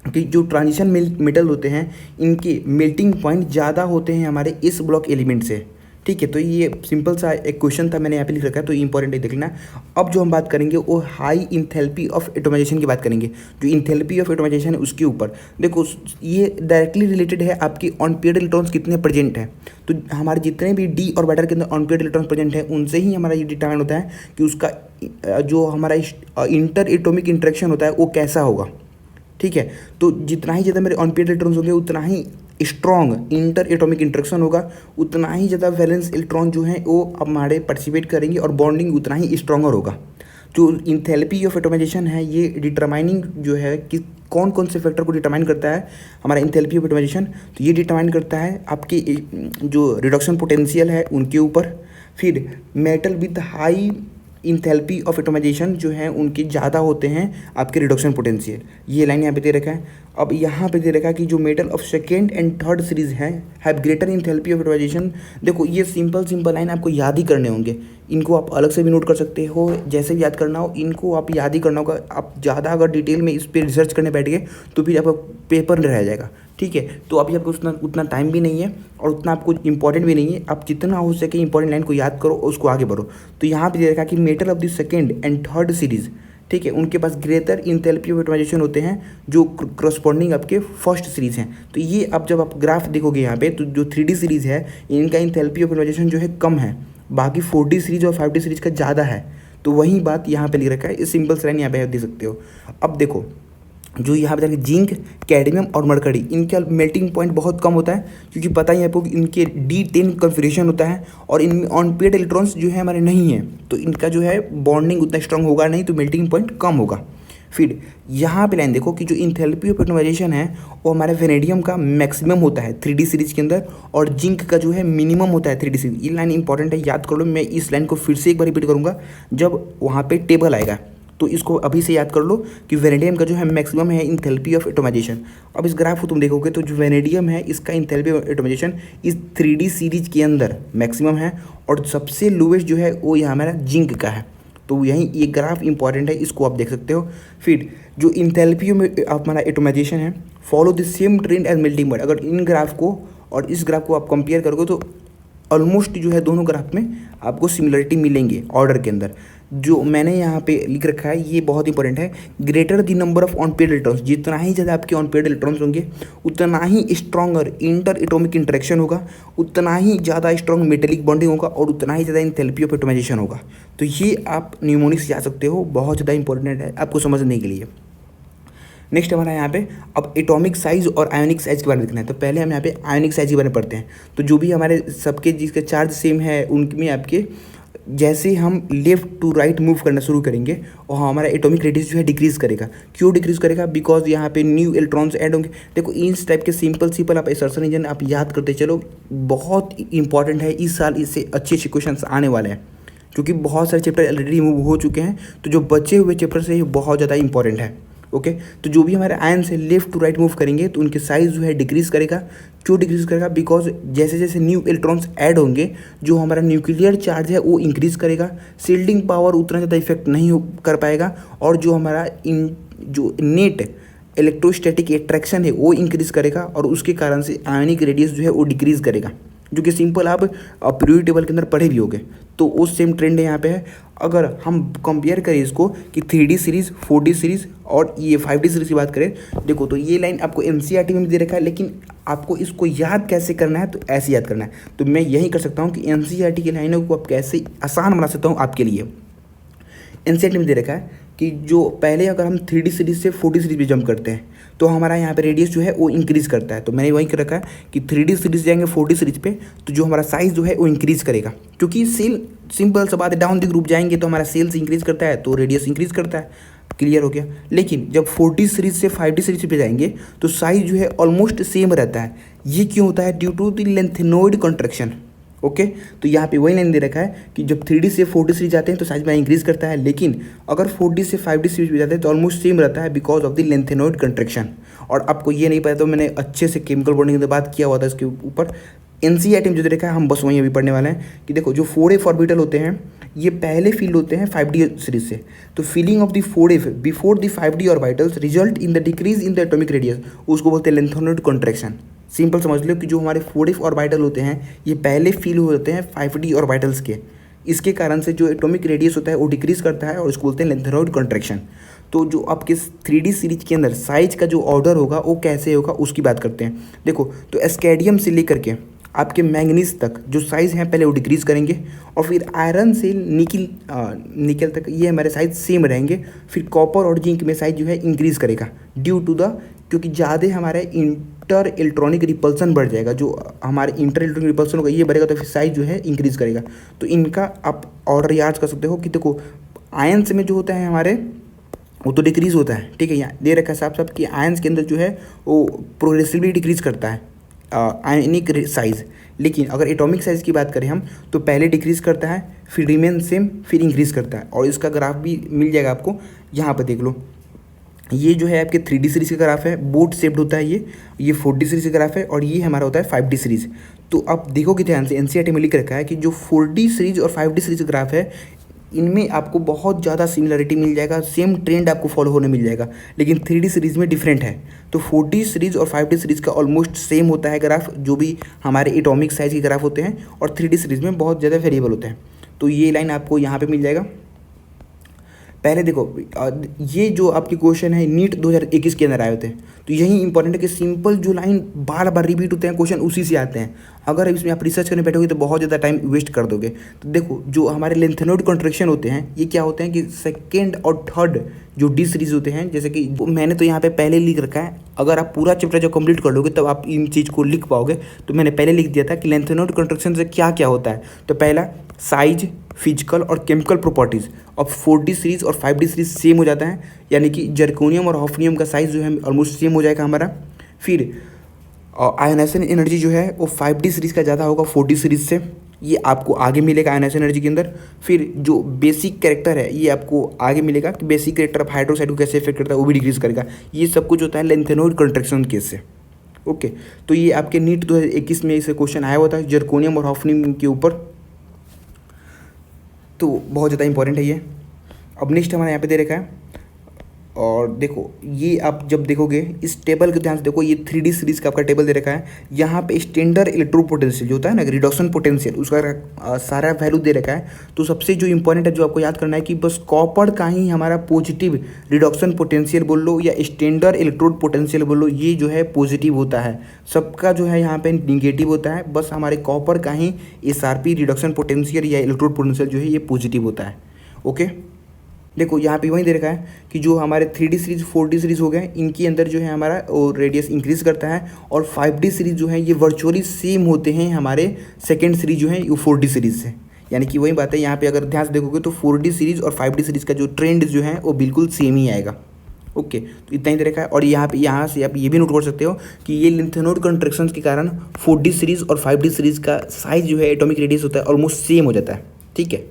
कि जो ट्रांजिशन मेटल होते हैं इनके मेल्टिंग पॉइंट ज़्यादा होते हैं हमारे इस ब्लॉक एलिमेंट से, ठीक है। तो ये सिंपल सा एक क्वेश्चन था, मैंने यहाँ पे लिख रखा है, तो ये इंपॉर्टेंट है, देख लेना। अब जो हम बात करेंगे वो हाई इंथैल्पी ऑफ एटोमाइजेशन की बात करेंगे। जो इंथैल्पी ऑफ एटोमाइजेशन है उसके ऊपर देखो, ये डायरेक्टली रिलेटेड है आपकी ऑन पेयर्ड इलेक्ट्रॉन्स कितने प्रेजेंट हैं। तो हमारे जितने भी डी और बैटर के अंदर ऑन पेयर्ड इलेक्ट्रॉन प्रेजेंट है उनसे ही हमारा ये डिटरमाइन होता है कि उसका जो हमारा इंटर एटॉमिक इंटरेक्शन होता है वो कैसा होगा, ठीक है। तो जितना ही ज़्यादा मेरे ऑन पेयर्ड इलेक्ट्रॉन्स होंगे उतना ही स्ट्रॉन्ग इंटर एटॉमिक इंटरेक्शन होगा, उतना ही ज़्यादा वैलेंस इलेक्ट्रॉन जो हैं वो हमारे पार्टिसिपेट करेंगे और बॉन्डिंग उतना ही स्ट्रॉन्गर होगा। जो इंथैल्पी ऑफ एटोमाइजेशन है ये डिटरमाइनिंग जो है कि कौन कौन से फैक्टर को डिटरमाइन करता है हमारा इंथैल्पी ऑफ एटोमाइजेशन, तो ये डिटरमाइन करता है आपकी जो रिडक्शन पोटेंशियल है उनके ऊपर, फिर metal with high enthalpy of atomisation जो है उनके ज़्यादा होते हैं आपके रिडक्शन पोटेंशियल, ये लाइन यहाँ पे दे रखा है। अब यहाँ पे दे रखा है कि जो metal of second and third series है have greater enthalpy of atomization. देखो ये सिंपल लाइन आपको याद ही करने होंगे, इनको आप अलग से भी नोट कर सकते हो, जैसे भी याद करना हो इनको आप याद ही करना होगा। आप ज़्यादा अगर डिटेल में इस पर रिसर्च करने बैठ गए तो फिर आपका पेपर रह जाएगा, ठीक है। तो अभी आपको उतना टाइम भी नहीं है और उतना आपको इंपॉर्टेंट भी नहीं है, आप जितना हो सके इंपॉर्टेंट लाइन को याद करो और उसको आगे बढ़ो। तो यहाँ पे दे रखा कि metal of the second and third series, ठीक है, उनके पास ग्रेटर इंथैल्पी ऑफ एटोमाइजेशन होते हैं जो करस्पॉन्डिंग आपके फर्स्ट सीरीज हैं। तो ये अब जब आप ग्राफ देखोगे यहाँ पे तो जो 3D सीरीज है इनका इंथैल्पी ऑफ एटोमाइजेशन जो है कम है, बाकी 4D सीरीज और 5D सीरीज का ज़्यादा है। तो वही बात यहाँ पे लिख रखा है, इस सिंपल से लाइन यहाँ पे देख सकते हो। अब देखो जो यहाँ पे जिंक, कैडमियम और मरकरी इनका मेल्टिंग पॉइंट बहुत कम होता है, क्योंकि पता ही है आपको कि इनके D10 कन्फिगरेशन होता है और इनमें ऑन पेयर्ड इलेक्ट्रॉन्स जो है हमारे नहीं है, तो इनका जो है बॉन्डिंग उतना स्ट्रांग होगा नहीं, तो मेल्टिंग पॉइंट कम होगा। फिर यहाँ पे लाइन देखो कि जो इंथैल्पी ऑफ एटोमाइजेशन है वो हमारे वेनेडियम का मैक्सिमम होता है 3D सीरीज के अंदर और जिंक का जो है मिनिमम होता है 3D सीरीज। ये लाइन इंपॉर्टेंट है, याद कर लो। मैं इस लाइन को फिर से एक बार रिपीट करूँगा जब वहाँ पे टेबल आएगा, तो इसको अभी से याद कर लो कि वेनेडियम का जो है मैक्सिमम है इंथैल्पी ऑफ एटोमाइजेशन। अब इस ग्राफ को तुम देखोगे तो जो वेनेडियम है इसका इंथैल्पी ऑफ एटोमाइजेशन इस 3D सीरीज के अंदर मैक्सिमम है और सबसे लोवेस्ट जो है वो यहाँ हमारा जिंक का है। तो यही ये ग्राफ इंपॉर्टेंट है, इसको आप देख सकते हो। फिर जो इंथैल्पी में हमारा एटोमाइजेशन है follow the same trend as melting point. अगर इन ग्राफ को और इस ग्राफ को आप कंपेयर करोगे तो ऑलमोस्ट जो है दोनों ग्राफ में आपको सिमिलरिटी मिलेंगे ऑर्डर के अंदर। जो मैंने यहाँ पे लिख रखा है ये बहुत इंपॉर्टेंट है, greater the number of on paired electrons, जितना ही ज़्यादा आपके ऑन पेयर्ड इलेक्ट्रॉन्स होंगे उतना ही स्ट्रॉन्गर इंटर एटॉमिक इंटरेक्शन होगा, उतना ही ज़्यादा स्ट्रॉन्ग मेटेलिक बॉन्डिंग होगा और उतना ही ज़्यादा इंथैल्पी ऑफ एटोमाइजेशन होगा। तो ये आप न्यूमोनिक से जा सकते हो, बहुत ज़्यादा इंपॉर्टेंट है आपको समझने के लिए। नेक्स्ट हमारा यहाँ पे अब एटॉमिक साइज और आयोनिक साइज के बारे में देखना है। तो पहले हम यहाँ पे आयोनिक साइज के बारे में पढ़ते हैं। तो जो भी हमारे सबके जिसके चार्ज सेम है उनमें आपके जैसे हम लेफ्ट टू राइट मूव करना शुरू करेंगे और हमारा एटॉमिक रेडियस जो है डिक्रीज़ करेगा। क्यों डिक्रीज़ करेगा? बिकॉज यहाँ पे न्यू इलेक्ट्रॉन्स ऐड होंगे। देखो इस टाइप के सिंपल आप असर्शन इंजन आप याद करते चलो, बहुत इंपॉर्टेंट है। इस साल इससे अच्छे क्वेश्चन आने वाले हैं क्योंकि बहुत सारे चैप्टर ऑलरेडी रिमूव हो चुके हैं, तो जो बचे हुए चैप्टर से ये बहुत ज़्यादा इंपॉर्टेंट है। ओके तो जो भी हमारे आयन से लेफ्ट टू राइट मूव करेंगे तो उनके साइज जो है डिक्रीज़ करेगा। क्यों डिक्रीज़ करेगा? बिकॉज जैसे जैसे न्यू इलेक्ट्रॉन्स ऐड होंगे जो हमारा न्यूक्लियर चार्ज है वो इंक्रीज़ करेगा, शील्डिंग पावर उतना ज़्यादा इफेक्ट नहीं कर पाएगा और जो हमारा जो नेट इलेक्ट्रोस्टैटिक अट्रैक्शन है वो इंक्रीज़ करेगा और उसके कारण से आयनिक रेडियस जो है वो डिक्रीज़ करेगा, जो कि सिंपल आप पीरियोडिक टेबल के अंदर पढ़े भी होगे। तो वो सेम ट्रेंड है यहाँ पे है। अगर हम कंपेयर करें इसको कि 3D सीरीज़ 4D सीरीज़ और ये 5D सीरीज़ की बात करें, देखो तो ये लाइन आपको NCERT में भी दे रखा है, लेकिन आपको इसको याद कैसे करना है तो ऐसे याद करना है। तो मैं यही कर सकता हूँ कि NCERT की लाइनों को आप कैसे आसान बना सकता हूँ आपके लिए। NCERT में दे रखा है कि जो पहले अगर हम 3D सीरीज़ से 4D सीरीज़ पे जंप करते हैं तो हमारा यहाँ पे रेडियस जो है वो इंक्रीज़ करता है। तो मैंने वही कर रखा है कि 3D सीरीज़ जाएंगे 4D सीरीज़ पे तो जो हमारा साइज़ जो है वो इंक्रीज़ करेगा, क्योंकि सेल सिंपल सा बात है, डाउन द ग्रुप जाएंगे तो हमारा सेल्स इंक्रीज़ करता है तो रेडियस इंक्रीज़ करता है। क्लियर हो गया? लेकिन जब 4D सीरीज़ से 5D सीरीज़ पे जाएंगे तो साइज़ जो है ऑलमोस्ट सेम रहता है। ये क्यों होता है? Due to the lanthanoid contraction. Okay तो यहाँ पे वही लाइन दे रखा है कि जब 3D से 4D सीरीज जाते हैं तो साइज में इंक्रीज करता है, लेकिन अगर 4D से 5D सीरीज में जाते हैं तो ऑलमोस्ट सेम रहता है because of the lanthanoid contraction. और आपको ये नहीं पता तो मैंने अच्छे से केमिकल बॉन्डिंग की बात किया हुआ था इसके ऊपर। एनसीईआरटी में जो देखा है हम बस वहीं अभी पढ़ने वाले हैं कि देखो जो 4F ऑर्बिटल होते हैं ये पहले फील होते हैं 5D सीरीज से। तो feeling of the 4F before the 5D orbitals result in the decrease in the atomic radius, उसको बोलते हैं लेंथेनोइड कंट्रैक्शन। सिंपल समझ लो कि जो हमारे 4F ऑर्बिटल होते हैं ये पहले फील होते हैं 5D ऑर्बिटल्स के, इसके कारण से जो एटॉमिक रेडियस होता है वो डिक्रीज करता है और इसको बोलते हैं लेंथेनोइड कंट्रैक्शन। तो जो आपके 3D सीरीज के अंदर साइज का जो ऑर्डर होगा वो कैसे होगा उसकी बात करते हैं। देखो तो एस्केडियम से लेकर के आपके मैंगनीज तक जो साइज़ हैं पहले वो डिक्रीज़ करेंगे, और फिर आयरन से निकल तक ये हमारे साइज सेम रहेंगे। फिर कॉपर और जिंक में साइज जो है इंक्रीज़ करेगा ड्यू टू द, क्योंकि ज़्यादा हमारे इंटर इलेक्ट्रॉनिक रिपल्सन बढ़ जाएगा, जो हमारे इंटर इलेक्ट्रॉनिक रिपल्सन होगा ये बढ़ेगा तो फिर साइज जो है इंक्रीज़ करेगा। तो इनका आप ऑर्डर याद कर सकते हो कि देखो आयंस में जो होता है हमारे वो तो डिक्रीज़ होता है, ठीक है। यहाँ दे रखा है साफ साफ कि आयंस के अंदर जो है वो प्रोग्रेसिवली डिक्रीज़ करता है आयनिक साइज़, लेकिन अगर एटॉमिक साइज़ की बात करें हम तो पहले डिक्रीज़ करता है फिर रिमेन सेम फिर इंक्रीज़ करता है। और इसका ग्राफ भी मिल जाएगा आपको, यहाँ पर देख लो। ये जो है आपके 3D सीरीज़ का ग्राफ है, बोट शेप्ड होता है ये 4D सीरीज़ का ग्राफ है, और ये हमारा होता है 5D सीरीज़। तो आप देखोगे ध्यान से एनसीईआरटी में लिख रखा है कि जो 4D सीरीज़ और 5D सीरीज़ का ग्राफ है इनमें आपको बहुत ज़्यादा सिमिलरिटी मिल जाएगा, सेम ट्रेंड आपको फॉलो होने मिल जाएगा, लेकिन 3D सीरीज़ में डिफरेंट है। तो 4D सीरीज़ और 5D सीरीज़ का ऑलमोस्ट सेम होता है ग्राफ, जो भी हमारे एटॉमिक साइज़ के ग्राफ होते हैं, और 3D सीरीज़ में बहुत ज़्यादा वेरिएबल होते हैं। तो ये लाइन आपको यहाँ पे मिल जाएगा। पहले देखो ये जो आपके क्वेश्चन है नीट 2021 के अंदर आए होते हैं, तो यही इंपॉर्टेंट है कि सिंपल जो लाइन बार बार रिपीट होते हैं क्वेश्चन उसी से आते हैं। अगर इसमें आप रिसर्च करने बैठोगे तो बहुत ज़्यादा टाइम वेस्ट कर दोगे। तो देखो जो हमारे लेंथेनोइड कंट्रैक्शन होते हैं ये क्या होते हैं कि सेकेंड और थर्ड जो डी सीरीज होते हैं, जैसे कि मैंने तो यहाँ पे पहले लिख रखा है, अगर आप पूरा चैप्टर जब कंप्लीट कर लोगे तब आप इन चीज़ को लिख पाओगे। तो मैंने पहले लिख दिया था कि लेंथेनोइड कंट्रैक्शन से क्या क्या होता है। तो पहला साइज, फिजिकल और केमिकल प्रॉपर्टीज़। अब 4D सीरीज़ और 5D सीरीज़ सेम हो जाता है, यानी कि जर्कोनियम और हॉफनियम का साइज़ जो है ऑलमोस्ट सेम हो जाएगा हमारा। फिर आयनाइजेशन एनर्जी जो है वो 5D सीरीज़ का ज़्यादा होगा 4D सीरीज़ से, ये आपको आगे मिलेगा आयनाइजेशन एनर्जी के अंदर। फिर जो बेसिक कैरेक्टर है ये आपको आगे मिलेगा कि बेसिक कैरेक्टर ऑफ हाइड्रोक्साइड को कैसे इफेक्ट करता है वो भी डिक्रीज़ करेगा। ये सब कुछ होता है लेंथेनोइड कंट्रैक्शन केस से। ओके तो ये आपके नीट 2021 में इसे क्वेश्चन आया हुआ था जर्कोनियम और हॉफनियम के ऊपर, तो बहुत ज़्यादा इंपॉर्टेंट है ये। अब नेक्स्ट हमारा यहाँ पे दे रखा है, और देखो ये आप जब देखोगे इस टेबल के ध्यान से देखो, ये 3D सीरीज़ का आपका टेबल दे रखा है। यहाँ पे स्टैंडर्ड इलेक्ट्रोड पोटेंशियल जो होता है ना, रिडक्शन पोटेंशियल, उसका सारा वैल्यू दे रखा है। तो सबसे जो इंपॉर्टेंट है जो आपको याद करना है कि बस कॉपर का ही हमारा पॉजिटिव रिडक्शन पोटेंशियल बोल लो या स्टैंडर्ड इलेक्ट्रोड पोटेंशियल बोल लो, ये जो है पॉजिटिव होता है। सबका जो है यहाँ पे निगेटिव होता है, बस हमारे कॉपर का ही SRP रिडक्शन पोटेंशियल या इलेक्ट्रोड पोटेंशियल जो है ये पॉजिटिव होता है। ओके देखो यहाँ पे वही दे रखा है कि जो हमारे 3D सीरीज़ 4D सीरीज़ हो गए इनके अंदर जो है हमारा रेडियस इंक्रीज़ करता है, और 5D सीरीज़ जो है ये वर्चुअली सेम होते हैं हमारे सेकेंड सीरीज़ जो है ये 4D सीरीज़ से। यानी कि वही बात है, यहाँ पे अगर ध्यान से देखोगे तो 4D सीरीज़ और 5D सीरीज़ का जो ट्रेंड जो है वो बिल्कुल सेम ही आएगा। ओके तो इतना ही दे रखा है। और यहाँ से आप ये भी नोट कर सकते हो कि ये लेंथेनोइड कंट्रैक्शन के कारण 4D सीरीज़ और 5D सीरीज़ का साइज़ जो है एटॉमिक रेडियस होता है ऑलमोस्ट सेम हो जाता है, ठीक है।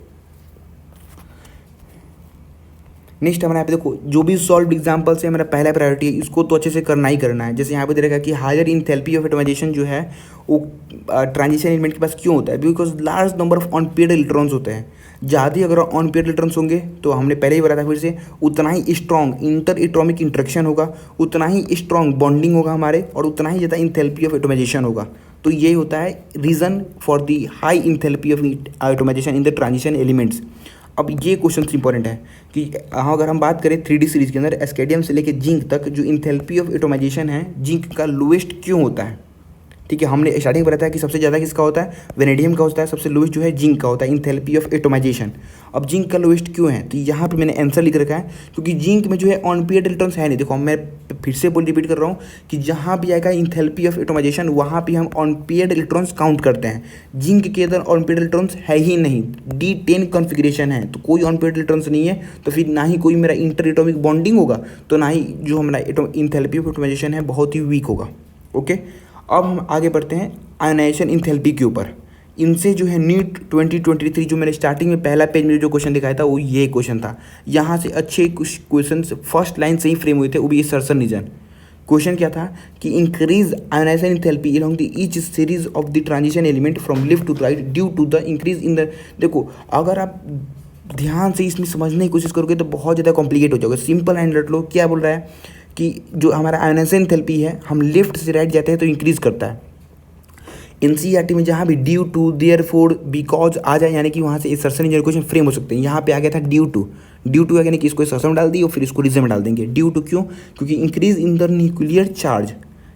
नेक्स्ट हमारे यहाँ पे देखो जो भी सॉल्व एग्जाम्पल्स है, मेरा पहला प्रायोरिटी है इसको तो अच्छे से करना ही करना है। जैसे यहाँ पे दे रखा है कि हायर इंथैल्पी ऑफ एटमाइजेशन जो है वो ट्रांजिशन एलिमेंट के पास क्यों होता है, because large number of unpaired electrons होते हैं। ज़्यादा अगर अनपेयर्ड इलेक्ट्रॉन्स होंगे तो हमने पहले ही बताया था फिर से, उतना ही स्ट्रॉन्ग इंटर एटॉमिक इंट्रैक्शन होगा, उतना ही स्ट्रॉन्ग बॉन्डिंग होगा हमारे, और उतना ही ज़्यादा इंथैल्पी ऑफ एटमाइजेशन होगा। तो ये होता है reason for the high enthalpy of atomisation in the transition elements. अब ये क्वेश्चन इंपॉर्टेंट है कि अगर हम बात करें 3D सीरीज़ के अंदर एस्केडियम से लेकर जिंक तक जो इंथैल्पी ऑफ एटमाइजेशन है जिंक का लोएस्ट क्यों होता है, ठीक है। हमने स्टार्टिंग में बताया कि सबसे ज़्यादा किसका होता है, वेनेडियम का होता है, सबसे लोएस्ट जो है जिंक का होता है इंथैल्पी ऑफ एटमाइजेशन। अब जिंक का लोएस्ट क्यों है, तो यहाँ पे मैंने आंसर लिख रखा है क्योंकि जिंक में जो है अनपेयर्ड इलेक्ट्रॉन्स है नहीं। देखो मैं फिर से रिपीट कर रहा हूँ कि जहाँ भी आएगा इंथैल्पी ऑफ एटमाइजेशन वहाँ पे हम अनपेयर्ड इलेक्ट्रॉन्स काउंट करते हैं। जिंक के अंदर अनपेयर्ड इलेक्ट्रॉन्स है ही नहीं, D10 कॉन्फ़िगरेशन है, तो कोई अनपेयर्ड इलेक्ट्रॉन्स नहीं है, तो फिर ना ही कोई मेरा इंटर एटॉमिक बॉन्डिंग होगा, तो ना ही जो हमारा इंथैल्पी ऑफ एटमाइजेशन है बहुत ही वीक होगा। ओके अब हम आगे बढ़ते हैं आयनाइजेशन इंथैल्पी के ऊपर इनसे जो है नीट 2023 जो मैंने स्टार्टिंग में पहला पेज में जो क्वेश्चन दिखाया था वो ये क्वेश्चन था। यहाँ से अच्छे कुछ क्वेश्चन फर्स्ट लाइन से ही फ्रेम हुए थे, वो भी सर्सन रीजन। क्वेश्चन क्या था कि increase ionisation enthalpy along the each series of the transition element from left to right due to the increase in the. देखो अगर आप ध्यान से इसमें समझने की कोशिश करोगे तो बहुत ज़्यादा कॉम्प्लिकेट हो जाएगा। सिंपल एंड रट लो, क्या बोल रहा है कि जो हमारा आयनाइजेशन एंथैल्पी है हम लेफ्ट से राइट जाते हैं तो इंक्रीज करता है। एनसीईआरटी में जहाँ भी due to therefore because आ जाए यानी कि वहाँ से असर्शन इंजन क्वेश्चन फ्रेम हो सकते हैं। यहाँ पे आ गया था ड्यू टू यानी कि इसको असर्शन में डाल दी और फिर इसको रीजन में डाल देंगे। ड्यू टू क्यों? क्योंकि increase in the nuclear charge,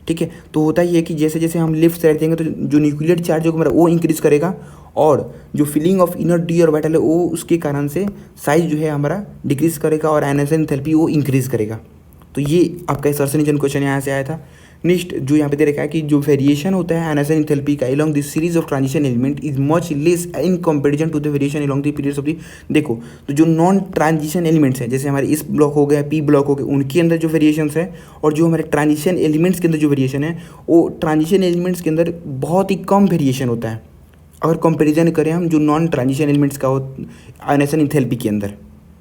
ठीक है। तो होता ही है कि जैसे जैसे हम लेफ्ट साइड देंगे तो जो न्यूक्लियर चार्ज होगा हमारा वो इंक्रीज करेगा और जो फीलिंग ऑफ इनर डी और वाइटल है वो उसके कारण से साइज जो है हमारा डिक्रीज करेगा और आयनाइजेशन एंथैल्पी वो इंक्रीज करेगा। तो ये आपका असर्शन इंजन क्वेश्चन यहाँ से आया था। नेक्स्ट जो यहाँ पे दे रखा है कि जो वेरिएशन होता है आयनाइजेशन एंथैल्पी का along this series of transition element is much less in comparison to the variation along the periods of the. देखो तो जो नॉन ट्रांजिशन एलिमेंट्स हैं जैसे हमारे इस ब्लॉक हो गया, पी ब्लॉक हो गया, उनके अंदर जो वेरिएशंस है और जो हमारे ट्रांजिशन एलिमेंट्स के अंदर जो वेरिएशन है वो ट्रांजिशन एलिमेंट्स के अंदर बहुत ही कम वेरिएशन होता है अगर कंपेरिजन करें हम जो नॉन ट्रांजिशन एलिमेंट्स का हो आयनाइजेशन एंथैल्पी के अंदर,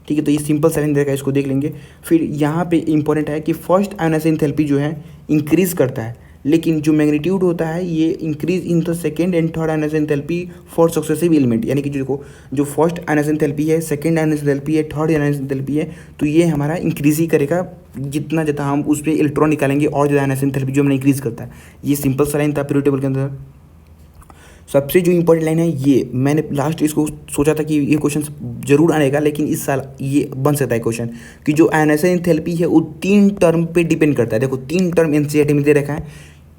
ठीक है। तो ये सिंपल सा रहेगा, इसको देख लेंगे। फिर यहाँ पे इंपॉर्टेंट है कि फर्स्ट आयनाइजेशन एंथैल्पी जो है इंक्रीज करता है, लेकिन जो मैग्नीट्यूड होता है ये increase in the second and third ionisation enthalpy for successive element. यानी कि जो फर्स्ट आयनाइजेशन एंथैल्पी है, सेकेंड आयनाइजेशन एंथैल्पी है, थर्ड आयनाइजेशन एंथैल्पी है, तो ये हमारा इंक्रीज ही करेगा जितना ज़्यादा हम उस पर इलेक्ट्रॉन निकालेंगे और ज़्यादा आयनाइजेशन एंथैल्पी जो हमें इंक्रीज करता है। ये सिंपल सा लाइन था पीरियोडिक टेबल के अंदर। सबसे जो इंपॉर्टेंट लाइन है ये, मैंने लास्ट इसको सोचा था कि ये क्वेश्चन जरूर आएगा, लेकिन इस साल ये बन सकता है क्वेश्चन कि जो आयनाइजेशन एंथैल्पी है वो 3 टर्म पे डिपेंड करता है। देखो 3 टर्म एनसीईआरटी में दे रखा है।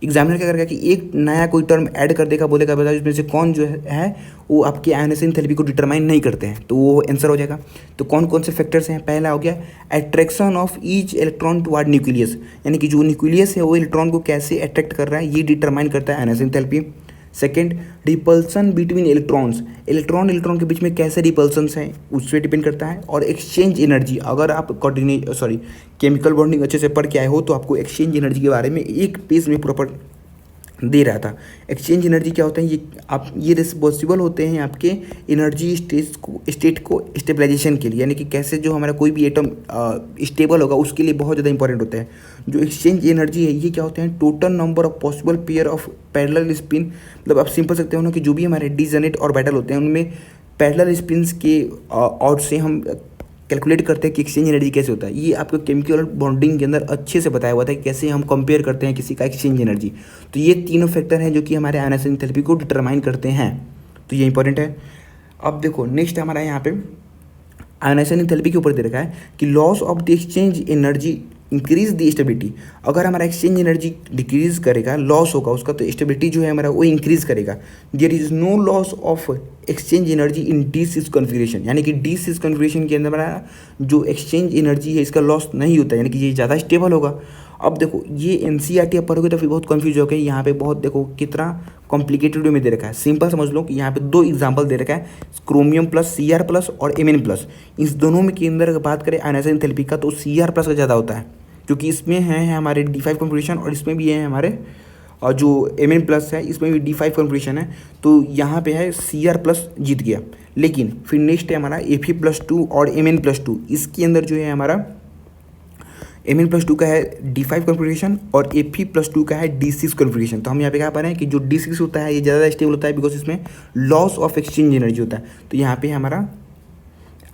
एग्जामिनर क्या करेगा कि एक नया कोई टर्म ऐड कर देगा, बोलेगा बताओ इसमें से कौन जो है वो आपके आयनाइजेशन एंथैल्पी को डिटरमाइन नहीं करते हैं, तो वो आंसर हो जाएगा। तो कौन कौन से फैक्टर्स हैं? पहला हो गया attraction of each electron toward nucleus, यानी कि जो न्यूक्लियस है वो इलेक्ट्रॉन को कैसे अट्रैक्ट कर रहा है ये डिटरमाइन करता है ionisation enthalpy. Second repulsion between electrons, electron के बीच में कैसे रिपल्सन्स हैं उस पर डिपेंड करता है। और एक्सचेंज एनर्जी, अगर आप केमिकल बॉन्डिंग अच्छे से पढ़ के आए हो तो आपको एक्सचेंज एनर्जी के बारे में एक पेज में प्रॉपर दे रहा था। एक्सचेंज एनर्जी क्या होता है? ये रिस्पॉन्सिबल होते हैं आपके एनर्जी स्टेट को स्टेबलाइजेशन के लिए, यानी कि कैसे जो हमारा कोई भी एटम स्टेबल होगा उसके लिए बहुत ज़्यादा इंपॉर्टेंट होता है। जो एक्सचेंज एनर्जी है ये क्या होते हैं? Total number of possible pair of parallel spin, मतलब आप सिंपल सकते हो ना कि जो भी हमारे डिजनेट ऑर्बिटल होते हैं उनमें पैरेलल स्पिन्स के और से हम कैलकुलेट करते हैं कि एक्सचेंज एनर्जी कैसे होता है। ये आपको केमिकल बॉन्डिंग के अंदर अच्छे से बताया हुआ था कि कैसे हम कंपेयर करते हैं किसी का एक्सचेंज एनर्जी। तो ये तीनों फैक्टर हैं जो कि हमारे आयनाइजेशन एंथैल्पी को डिटरमाइन करते हैं, तो ये इंपॉर्टेंट है। अब देखो नेक्स्ट हमारा यहाँ पे आयनाइजेशन एंथैल्पी के ऊपर दे रखा है कि loss of the exchange energy increase the stability. अगर हमारा एक्सचेंज एनर्जी डिक्रीज करेगा, लॉस होगा उसका, तो स्टेबिलिटी जो है हमारा वो इंक्रीज करेगा। There is no loss of exchange energy in D6 configuration, यानी कि D6 कॉन्फ़िगरेशन के अंदर हमारा जो एक्सचेंज एनर्जी है इसका लॉस नहीं होता, यानी कि ये ज़्यादा स्टेबल होगा। अब देखो ये एनसीईआरटी आप पढ़ोगे तो फिर बहुत कंफ्यूज हो गए। यहाँ पे बहुत देखो कितना कॉम्प्लिकेटेड में दे रखा है। सिंपल समझ लो कि यहाँ पे 2 एग्जांपल दे रखा है, क्रोमियम प्लस Cr+ और Mn+। इस दोनों में के अंदर अगर बात करें आयनाइजेशन एंथैल्पी का तो Cr+ का ज़्यादा होता है, क्योंकि इसमें है हमारे D5 कॉन्फ़िगरेशन और इसमें भी है हमारे और जो Mn+ है इसमें भी D5 कॉन्फ़िगरेशन है। तो यहाँ पे है Cr+ जीत गया। लेकिन फिर नेक्स्ट है हमारा Fe+2 और Mn+2। इसके अंदर जो है हमारा Mn+2 का है D5 कॉन्फ़िगरेशन और Fe+2 का है D6 कॉन्फ़िगरेशन। तो हम यहाँ पे क्या पा रहे हैं कि जो D6 होता है ये ज़्यादा स्टेबल होता है बिकॉज इसमें लॉस ऑफ एक्सचेंज एनर्जी होता है। तो यहाँ पे हमारा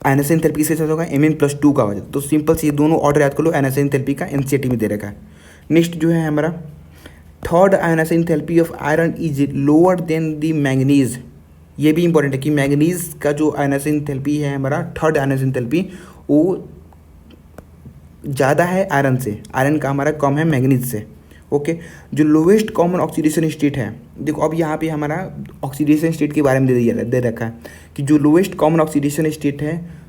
आयनाइजेशन एंथैल्पी किसके साथ होगा? Mn+2 का वजह। तो सिंपल से ये दोनों ऑर्डर याद कर लो, आयनाइजेशन एंथैल्पी का एनसीईआरटी में दे रखा है। नेक्स्ट जो है हमारा third ionisation enthalpy of iron is lower than the manganese. ये भी इंपॉर्टेंट है कि मैंगनीज का जो आयनाइजेशन एंथैल्पी है हमारा थर्ड आयनाइजेशन एंथैल्पी वो ज़्यादा है आयरन से, आयरन का हमारा कम है मैंगनीज से। ओके, जो लोवेस्ट कॉमन ऑक्सीडेशन स्टेट है, देखो अब यहाँ पे हमारा ऑक्सीडेशन स्टेट के बारे में दे रखा है कि जो लोवेस्ट कॉमन ऑक्सीडेशन स्टेट है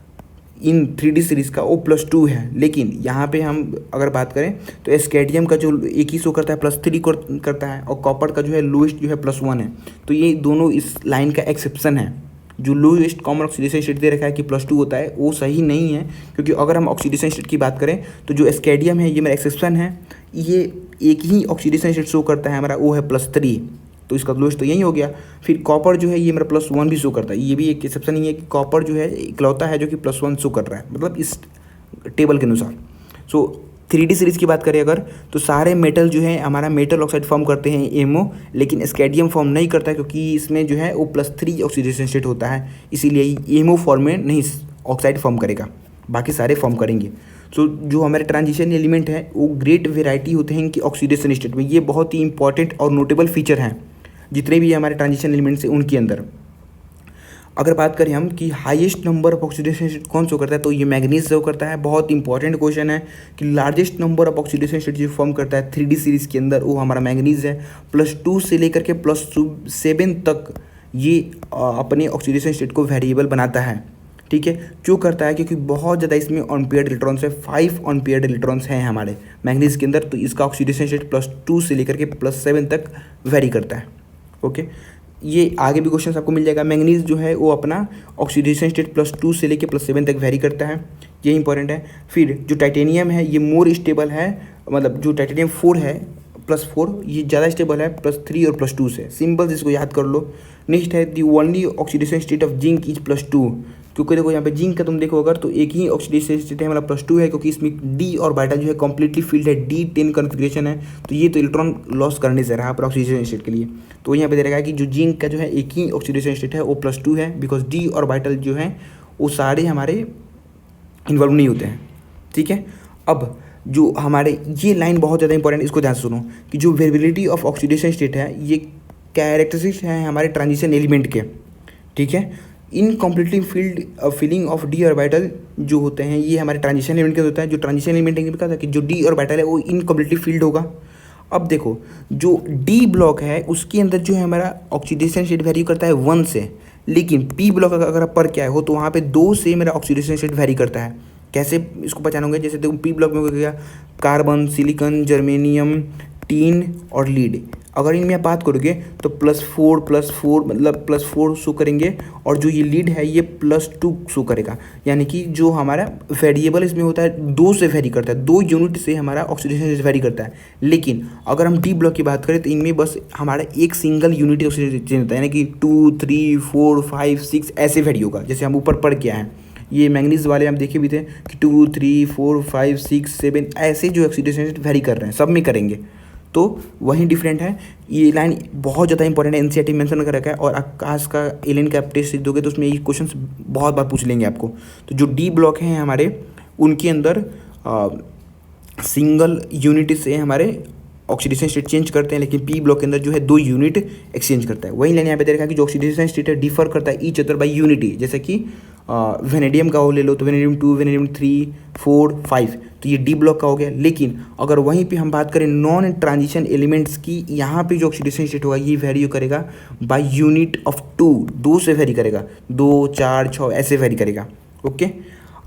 इन 3D सीरीज़ का वो +2 है। लेकिन यहाँ पे हम अगर बात करें तो एस्केडियम का जो एक ही शो करता है +3 करता है और कॉपर का जो है लोवेस्ट जो है +1 है। तो ये दोनों इस लाइन का एक्सेप्शन है। जो लोएस्ट कॉमन ऑक्सीडेशन स्टेट दे रखा है कि +2 होता है वो सही नहीं है, क्योंकि अगर हम ऑक्सीडेशन स्टेट की बात करें तो जो एस्केडियम है ये मेरा एक्सेप्शन है, ये एक ही ऑक्सीडेशन स्टेट शो करता है हमारा, वो है +3। तो इसका लोएस्ट तो यही हो गया। फिर कॉपर जो है ये मेरा +1 भी शो करता है, ये भी एक एक्सेप्शन नहीं है कि कॉपर जो है इकलौता है जो कि +1 शो कर रहा है, मतलब इस टेबल के अनुसार। सो 3D सीरीज़ की बात करें अगर, तो सारे मेटल जो है हमारा मेटल ऑक्साइड फॉर्म करते हैं एमओ, लेकिन स्कैडियम फॉर्म नहीं करता है क्योंकि इसमें जो है वो +3 ऑक्सीडेशन स्टेट होता है, इसीलिए एमओ फॉर्म में नहीं ऑक्साइड फॉर्म करेगा, बाकी सारे फॉर्म करेंगे। सो जो हमारे ट्रांजिशन एलिमेंट है वो ग्रेट वेराइटी होते हैं इनकी ऑक्सीडेशन स्टेट में, ये बहुत ही इंपॉर्टेंट और नोटेबल फीचर हैं जितने भी हमारे ट्रांजिशन एलिमेंट्स हैं उनके अंदर। अगर बात करें हम कि highest number of oxidation state कौन शो करता है, तो ये मैग्नीज शो करता है। बहुत इंपॉर्टेंट क्वेश्चन है कि largest number of oxidation state जो फॉर्म करता है 3D सीरीज़ के अंदर वो हमारा मैग्नीज है। +2 से लेकर के +7 तक ये अपने ऑक्सीडेशन स्टेट को वेरिएबल बनाता है, ठीक है। क्यों करता है? क्योंकि बहुत ज़्यादा इसमें अनपेयर्ड इलेक्ट्रॉन्स है, 5 अनपेयर्ड इलेक्ट्रॉन्स हैं हमारे मैग्नीज के अंदर, तो इसका ऑक्सीडेशन स्टेट +2 से लेकर के +7 तक वेरी करता है। ओके, ये आगे भी क्वेश्चन आपको मिल जाएगा। मैंगनीज जो है वो अपना ऑक्सीडेशन स्टेट +2 से लेकर +7 तक वेरी करता है, ये इंपॉर्टेंट है। फिर जो टाइटेनियम है ये मोर स्टेबल है, मतलब जो टाइटेनियम 4 है +4 ये ज़्यादा स्टेबल है +3 और +2 से, सिंपल इसको याद कर लो। नेक्स्ट है the only oxidation state of zinc is +2, क्योंकि देखो यहाँ पे जिंक का तुम देखो अगर तो एक ही ऑक्सीडेशन स्टेट है हमारा +2 है, क्योंकि इसमें डी और बाइटा जो है कम्प्लीटली फील्ड है, D10 कॉन्फ़िगरेशन है, तो ये तो इलेक्ट्रॉन लॉस करने से रहा पर ऑक्सीडेशन स्टेट के लिए। तो यहाँ पे दे रखा है कि जो जिंक का जो है एक ही ऑक्सीडेशन स्टेट है वो +2 है, बिकॉज डी और बाइटल जो है वो सारे हमारे इन्वॉल्व नहीं होते हैं, ठीक है। अब जो हमारे ये लाइन बहुत ज़्यादा इंपॉर्टेंट, इसको ध्यान से सुनो कि जो वेरिएबिलिटी ऑफ ऑक्सीडेशन स्टेट है ये कैरेक्टरिस्टिक्स हैं हमारे ट्रांजिशन एलिमेंट के, ठीक है। Incompletely filling of d orbital जो होते हैं ये हमारे ट्रांजिशन एलिमेंट के होता है। जो ट्रांजिशन एलिमेंट है कहा था कि जो डी ऑर्बिटल है वो इनकम्प्लीटली फील्ड होगा। अब देखो जो डी ब्लॉक है उसके अंदर जो है हमारा ऑक्सीडेशन स्टेट वैरी करता है 1 से, लेकिन पी ब्लॉक अगर आप पढ़ के आए हो तो वहाँ पे 2 से मेरा ऑक्सीडेशन स्टेट वैरी करता है। कैसे इसको पहचानोगे? जैसे देखो पी ब्लॉक में हो गया कार्बन, सिलिकॉन, जर्मेनियम, टीन और लीड। अगर इनमें आप बात करोगे तो +4 मतलब +4 शो करेंगे, और जो ये लीड है ये +2 शो करेगा। यानी कि जो हमारा वेरिएबल इसमें होता है 2 से वेरी करता है, 2 यूनिट से हमारा ऑक्सीडेशन वेरी करता है। लेकिन अगर हम डी ब्लॉक की बात करें तो इनमें बस हमारा एक सिंगल यूनिट ऑक्सीडेशन होता है, यानी कि 2, 3, 4, 5, 6 ऐसे वेरी होगा। जैसे हम ऊपर पढ़ के आए हैं, ये मैंगनीज वाले हम देखे भी थे कि 2, 3, 4, 5, 6, 7 ऐसे जो ऑक्सीडेशन वेरी कर रहे हैं सब में करेंगे, तो वही डिफरेंट है। ये लाइन बहुत ज़्यादा इंपॉर्टेंट है, एनसीईआरटी मेंशन कर रखा है, और आकाश का एलियन का आप टेस्ट दोगे तो उसमें ये क्वेश्चंस बहुत बार पूछ लेंगे आपको। तो जो डी ब्लॉक हैं हमारे उनके अंदर सिंगल यूनिट से हमारे ऑक्सीडेशन स्टेट चेंज करते हैं, लेकिन पी ब्लॉक के अंदर जो है 2 यूनिट एक्सचेंज करता है। वही लाइन यहाँ पे दे रखा है कि जो ऑक्सीडेशन स्टेट है डिफर करता है ईच अदर बाय यूनिटी। जैसे कि वेनेडियम का हो ले लो तो वेनेडियम 2, वेनेडियम 3, 4, 5, तो ये डी ब्लॉक का हो गया। लेकिन अगर वहीं पे हम बात करें नॉन ट्रांजिशन एलिमेंट्स की, यहाँ पे जो ऑक्सीडेशन स्टेट होगा ये वेरी करेगा बाय यूनिट ऑफ 2 से वेरी करेगा, 2, 4, 6 ऐसे वेरी करेगा। ओके,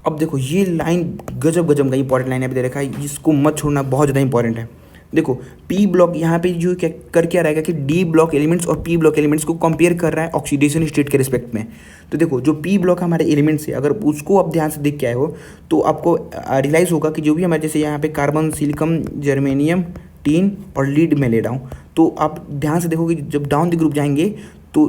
अब देखो ये लाइन गजब का इंपॉर्टेंट लाइन यहाँ पे दे रखा है, इसको मत छोड़ना, बहुत ज़्यादा इंपॉर्टेंट है। देखो पी ब्लॉक यहाँ पे जो क्या रहेगा कि डी ब्लॉक एलिमेंट्स और पी ब्लॉक एलिमेंट्स को कंपेयर कर रहा है ऑक्सीडेशन स्टेट के रिस्पेक्ट में। तो देखो जो पी ब्लॉक हमारे एलिमेंट्स है, अगर उसको आप ध्यान से देख के आए हो तो आपको रियलाइज़ होगा कि जो भी हमारे जैसे यहाँ पे कार्बन, सिलिकॉन, जर्मेनियम, टीन और लीड में ले रहा हूँ, तो आप ध्यान से देखोगे जब डाउन द ग्रुप जाएंगे तो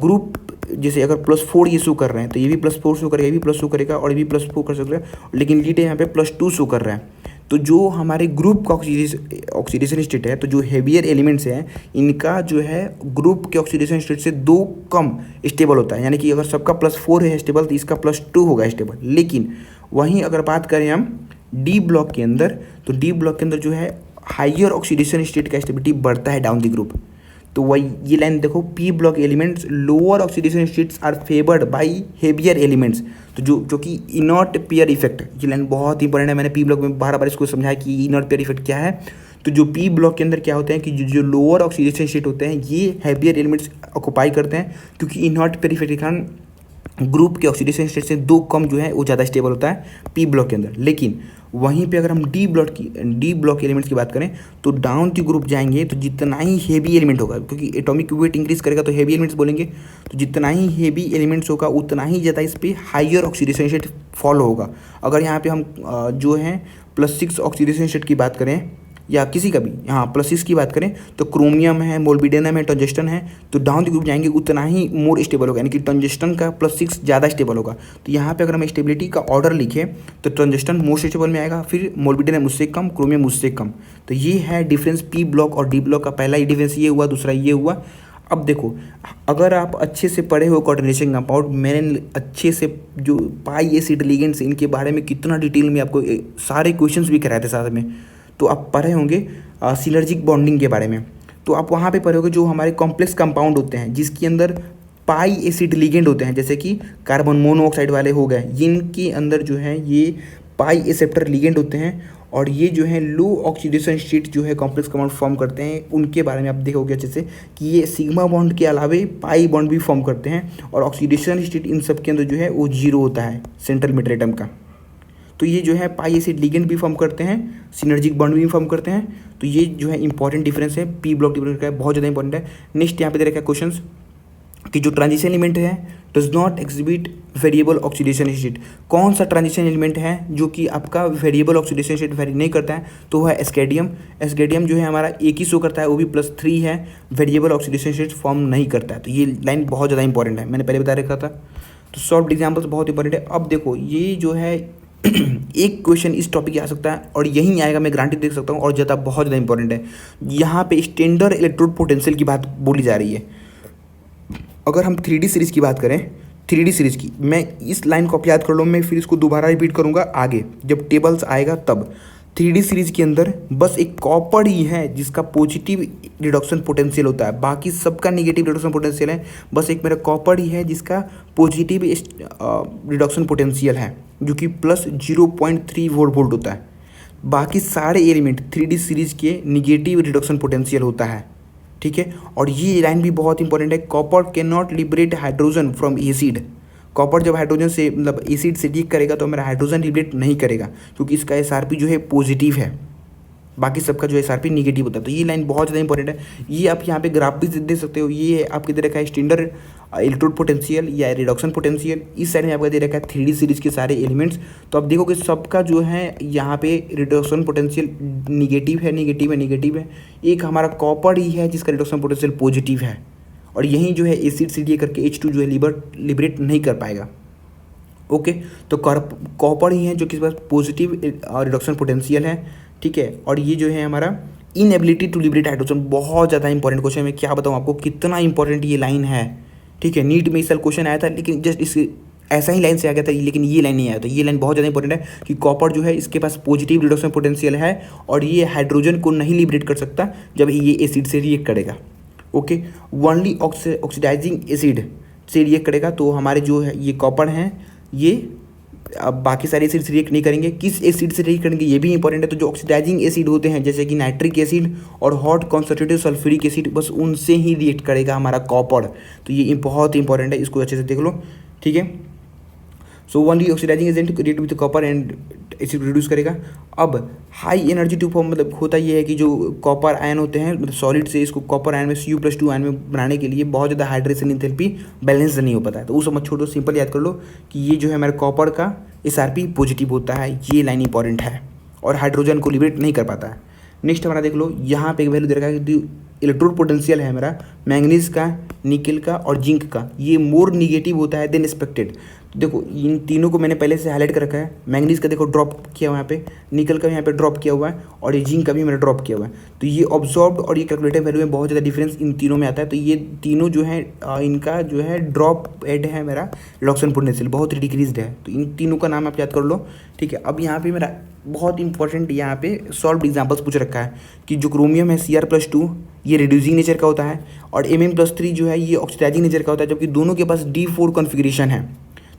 ग्रुप जैसे अगर +4 ये शो कर रहे हैं तो ये भी +4 शो करेगा, ये भी +4 करेगा और ये भी +4 कर सकता है, लेकिन लीड यहाँ पे +2 शो कर रहा है। तो जो हमारे ग्रुप का ऑक्सीडेशन स्टेट है, तो जो हेवियर एलिमेंट्स हैं इनका जो है ग्रुप के ऑक्सीडेशन स्टेट से 2 कम स्टेबल होता है। यानी कि अगर सबका +4 है स्टेबल तो इसका +2 होगा स्टेबल। लेकिन वहीं अगर बात करें हम डी ब्लॉक के अंदर, तो डी ब्लॉक के अंदर जो है हाइयर ऑक्सीडेशन स्टेट का स्टेबिलिटी बढ़ता है डाउन द ग्रुप। तो वही ये लाइन देखो, p block elements lower oxidation states are favoured by heavier elements, तो जो कि इनर्ट पेयर इफेक्ट, ये लाइन बहुत इंपॉर्टेंट है। मैंने पी ब्लॉक में बार इसको समझाया कि इनर्ट पेयर इफेक्ट क्या है। तो जो पी ब्लॉक के अंदर क्या होते हैं कि जो लोअर ऑक्सीडेशन स्टेट होते हैं ये हैवियर एलिमेंट्स ऑक्यूपाई करते हैं, क्योंकि इनर्ट पेयर इफेक्ट के कारण ग्रुप के ऑक्सीडेशन स्टेट से 2 कम जो है वो ज़्यादा स्टेबल होता है पी ब्लॉक के अंदर। लेकिन वहीं पे अगर हम डी ब्लॉक एलिमेंट्स की बात करें तो डाउन द ग्रुप जाएंगे तो जितना ही हेवी एलिमेंट होगा, क्योंकि एटॉमिक वेट इंक्रीज करेगा तो हेवी एलिमेंट्स बोलेंगे, तो जितना ही हेवी एलिमेंट्स होगा उतना ही ज़्यादा इस पर हाइयर ऑक्सीडेशन स्टेट फॉलो होगा। अगर यहाँ पे हम जो है +6 ऑक्सीडेशन स्टेट की बात करें या किसी का भी, यहाँ प्लसिस की बात करें तो क्रोमियम है, मोल्बिडेनम है, टंजस्टन है, तो डाउन द ग्रुप जाएंगे उतना ही मोर स्टेबल होगा, यानी कि टंजस्टन का +6 ज़्यादा स्टेबल होगा। तो यहाँ पे अगर हम स्टेबिलिटी का ऑर्डर लिखें तो टंजस्टन मोस्ट स्टेबल में आएगा, फिर मोल्बिडेनम उससे कम, क्रोमियम उससे कम। तो ये है डिफरेंस पी ब्लॉक और डी ब्लॉक का। पहला ही डिफरेंस ये हुआ, दूसरा ये हुआ। अब देखो, अगर आप अच्छे से पढ़े हो कोऑर्डिनेशन कंपाउंड, मैंने अच्छे से जो पाई एसिड लिगेंड्स इनके बारे में कितना डिटेल में आपको सारे क्वेश्चंस भी कराए थे साथ में, तो आप पढ़े होंगे सिनर्जिक बॉन्डिंग के बारे में। तो आप वहाँ पे पढ़े होंगे जो हमारे कॉम्प्लेक्स कंपाउंड होते हैं जिसके अंदर पाई एसिड लिगेंड होते हैं, जैसे कि कार्बन मोनोऑक्साइड वाले हो गए, जिनके अंदर जो है ये पाई एसेप्टर लिगेंड होते हैं, और ये जो है लो ऑक्सीडेशन स्टेट जो है कॉम्प्लेक्स कंपाउंड फॉर्म करते हैं। उनके बारे में आप देखोगे अच्छे से कि ये सिग्मा बॉन्ड के अलावे पाई बॉन्ड भी फॉर्म करते हैं, और ऑक्सीडेशन स्टेट इन सब के अंदर जो है वो 0 होता है सेंट्रल मेटल एटम का। तो ये जो है पाई एसिड लिगेंड भी फॉर्म करते हैं, सिनर्जिक बॉन्ड भी फॉर्म करते हैं। तो ये जो है इंपॉर्टेंट डिफरेंस है, पी ब्लॉक डिफरेंस का बहुत ज़्यादा इंपॉर्टेंट है। नेक्स्ट यहाँ पे दे रखा है क्वेश्चन कि जो ट्रांजिशन एलिमेंट है does not exhibit variable oxidation state. कौन सा ट्रांजिशन एलिमेंट है जो कि आपका वेरिएबल ऑक्सीडेशन स्टेट वेरी नहीं करता है, तो वह एस्केडियम। एस्केडियम जो है हमारा एक ही शो करता है, वो भी +3 है, वेरिएबल ऑक्सीडेशन स्टेट फॉर्म नहीं करता है। तो ये लाइन बहुत ज़्यादा इंपॉर्टेंट है, मैंने पहले बता रखा था। तो सॉल्व एग्जाम्पल्स बहुत इंपॉर्टेंट है। अब देखो ये जो है एक क्वेश्चन इस टॉपिक आ सकता है और यहीं आएगा, मैं गारंटी देख सकता हूँ, और ज़्यादा बहुत ज़्यादा इंपॉर्टेंट है। यहाँ पे स्टैंडर्ड इलेक्ट्रोड पोटेंशियल की बात बोली जा रही है। अगर हम 3D सीरीज़ की बात करें, 3D सीरीज़ की, मैं इस लाइन को आप याद कर लो, मैं फिर इसको दोबारा रिपीट करूँगा आगे जब टेबल्स आएगा तब। 3D सीरीज़ के अंदर बस एक कॉपर ही है जिसका पॉजिटिव रिडक्शन पोटेंशियल होता है, बाकी सबका नेगेटिव रिडक्शन पोटेंशियल है। बस एक मेरा कॉपर ही है जिसका पॉजिटिव रिडक्शन पोटेंशियल है, जो कि +0.3 वोल्ट होता है। बाकी सारे एलिमेंट 3D सीरीज़ के निगेटिव रिडक्शन पोटेंशियल होता है, ठीक है। और ये लाइन भी बहुत इंपॉर्टेंट है, copper can not liberate hydrogen from acid. Copper जब हाइड्रोजन से मतलब एसिड से लीक करेगा तो मेरा हाइड्रोजन लिबरेट नहीं करेगा, क्योंकि इसका SRP जो है पॉजिटिव है, बाकी सबका जो SRP निगेटिव होता है। तो ये लाइन बहुत ज़्यादा इंपॉर्टेंट है। ये आप यहाँ पे ग्राफ भी दे सकते हो। ये आपके दे रखा है स्टैंडर्ड इलेक्ट्रोड पोटेंशियल या रिडक्शन पोटेंशियल। इस साइड में आपका दे रखा है 3D सीरीज़ के सारे एलिमेंट्स। तो आप देखो कि सबका जो है यहाँ पे रिडक्शन पोटेंशियल निगेटिव है, निगेटिव है, निगेटिव है। एक हमारा कॉपर ही है जिसका रिडक्शन पोटेंशियल पॉजिटिव है, और यहीं जो है एसिड से करके H2 जो है लिबरेट नहीं कर पाएगा। ओके, तो कॉपर ही है जो कि पास पॉजिटिव रिडक्शन पोटेंशियल है, ठीक है। और ये जो है हमारा इनएबिलिटी टू लिबरेट हाइड्रोजन, बहुत ज़्यादा इंपॉर्टेंट क्वेश्चन। मैं क्या बताऊँ आपको कितना इंपॉर्टेंट ये लाइन है, ठीक है। नीट में इस साल क्वेश्चन आया था, लेकिन जस्ट इस ऐसा ही लाइन से आ गया था, लेकिन ये लाइन नहीं आया था। ये लाइन बहुत ज़्यादा इंपॉर्टेंट है कि कॉपर जो है इसके पास पॉजिटिव रिडक्शन पोटेंशियल है, और ये हाइड्रोजन को नहीं लिबरेट कर सकता जब ये एसिड से रिएक्ट करेगा। ओके, ओनली ऑक्सीडाइजिंग एसिड से रिएक्ट करेगा। तो हमारे जो है ये कॉपर हैं, ये अब बाकी सारे एसिड से रिएक्ट नहीं करेंगे। किस एसिड से रिएक्ट करेंगे ये भी इंपॉर्टेंट है। तो जो ऑक्सीडाइजिंग एसिड होते हैं जैसे कि नाइट्रिक एसिड और हॉट कॉन्सनट्रेटेड सल्फ्यूरिक एसिड, बस उनसे ही रिएक्ट करेगा हमारा कॉपर। तो ये बहुत इंपॉर्टेंट है, इसको अच्छे से देख लो, ठीक है। So only oxidising agent react with copper and acid produce करेगा। अब हाई एनर्जी टू फॉर्म मतलब होता ये है कि जो कॉपर आयन होते हैं मतलब सॉलिड से इसको कॉपर आयन में Cu+2 आयन में बनाने के लिए बहुत ज़्यादा हाइड्रेशन इंथैल्पी बैलेंस नहीं हो पाता है। तो वो समझ छोड़ो, सिंपल याद कर लो कि ये जो है हमारे कॉपर का SRP पॉजिटिव होता है। ये लाइन इंपॉर्टेंट है, और हाइड्रोजन को लिबरेट नहीं कर पाता है। नेक्स्ट हमारा देख लो, यहाँ पे एक वैल्यू दे रखा है कि इलेक्ट्रोड पोटेंशियल है मेरा मैंगनीज का, निकल का और जिंक का, ये मोर निगेटिव होता है देन एक्सपेक्टेड। तो देखो इन तीनों को मैंने पहले से हाईलाइट कर रखा है। मैंगनीज का देखो ड्रॉप किया हुआ है यहाँ पे, निकल का यहाँ पे ड्रॉप किया हुआ है, और ये जिंक का भी मैंने ड्रॉप किया हुआ है। तो ये ऑब्जॉर्ब्ड और ये कैलकुलेटेड वैल्यू में बहुत ज़्यादा डिफरेंस इन तीनों में आता है। तो ये तीनों जो है इनका जो है ड्रॉप एड है मेरा रिडक्शन पोटेंशियल बहुत डिक्रीज्ड है। तो इन तीनों का नाम आप याद कर लो, ठीक है। अब यहाँ पे मेरा बहुत इंपॉर्टेंट यहाँ पे सॉल्व एग्जाम्पल्स पूछ रखा है कि जो क्रोमियम है Cr+2 ये रिड्यूसिंग नेचर का होता है, और Mn+3 जो है ये ऑक्सीडाइजिंग नेचर का होता है, जबकि दोनों के पास D4 कॉन्फ़िगरेशन है।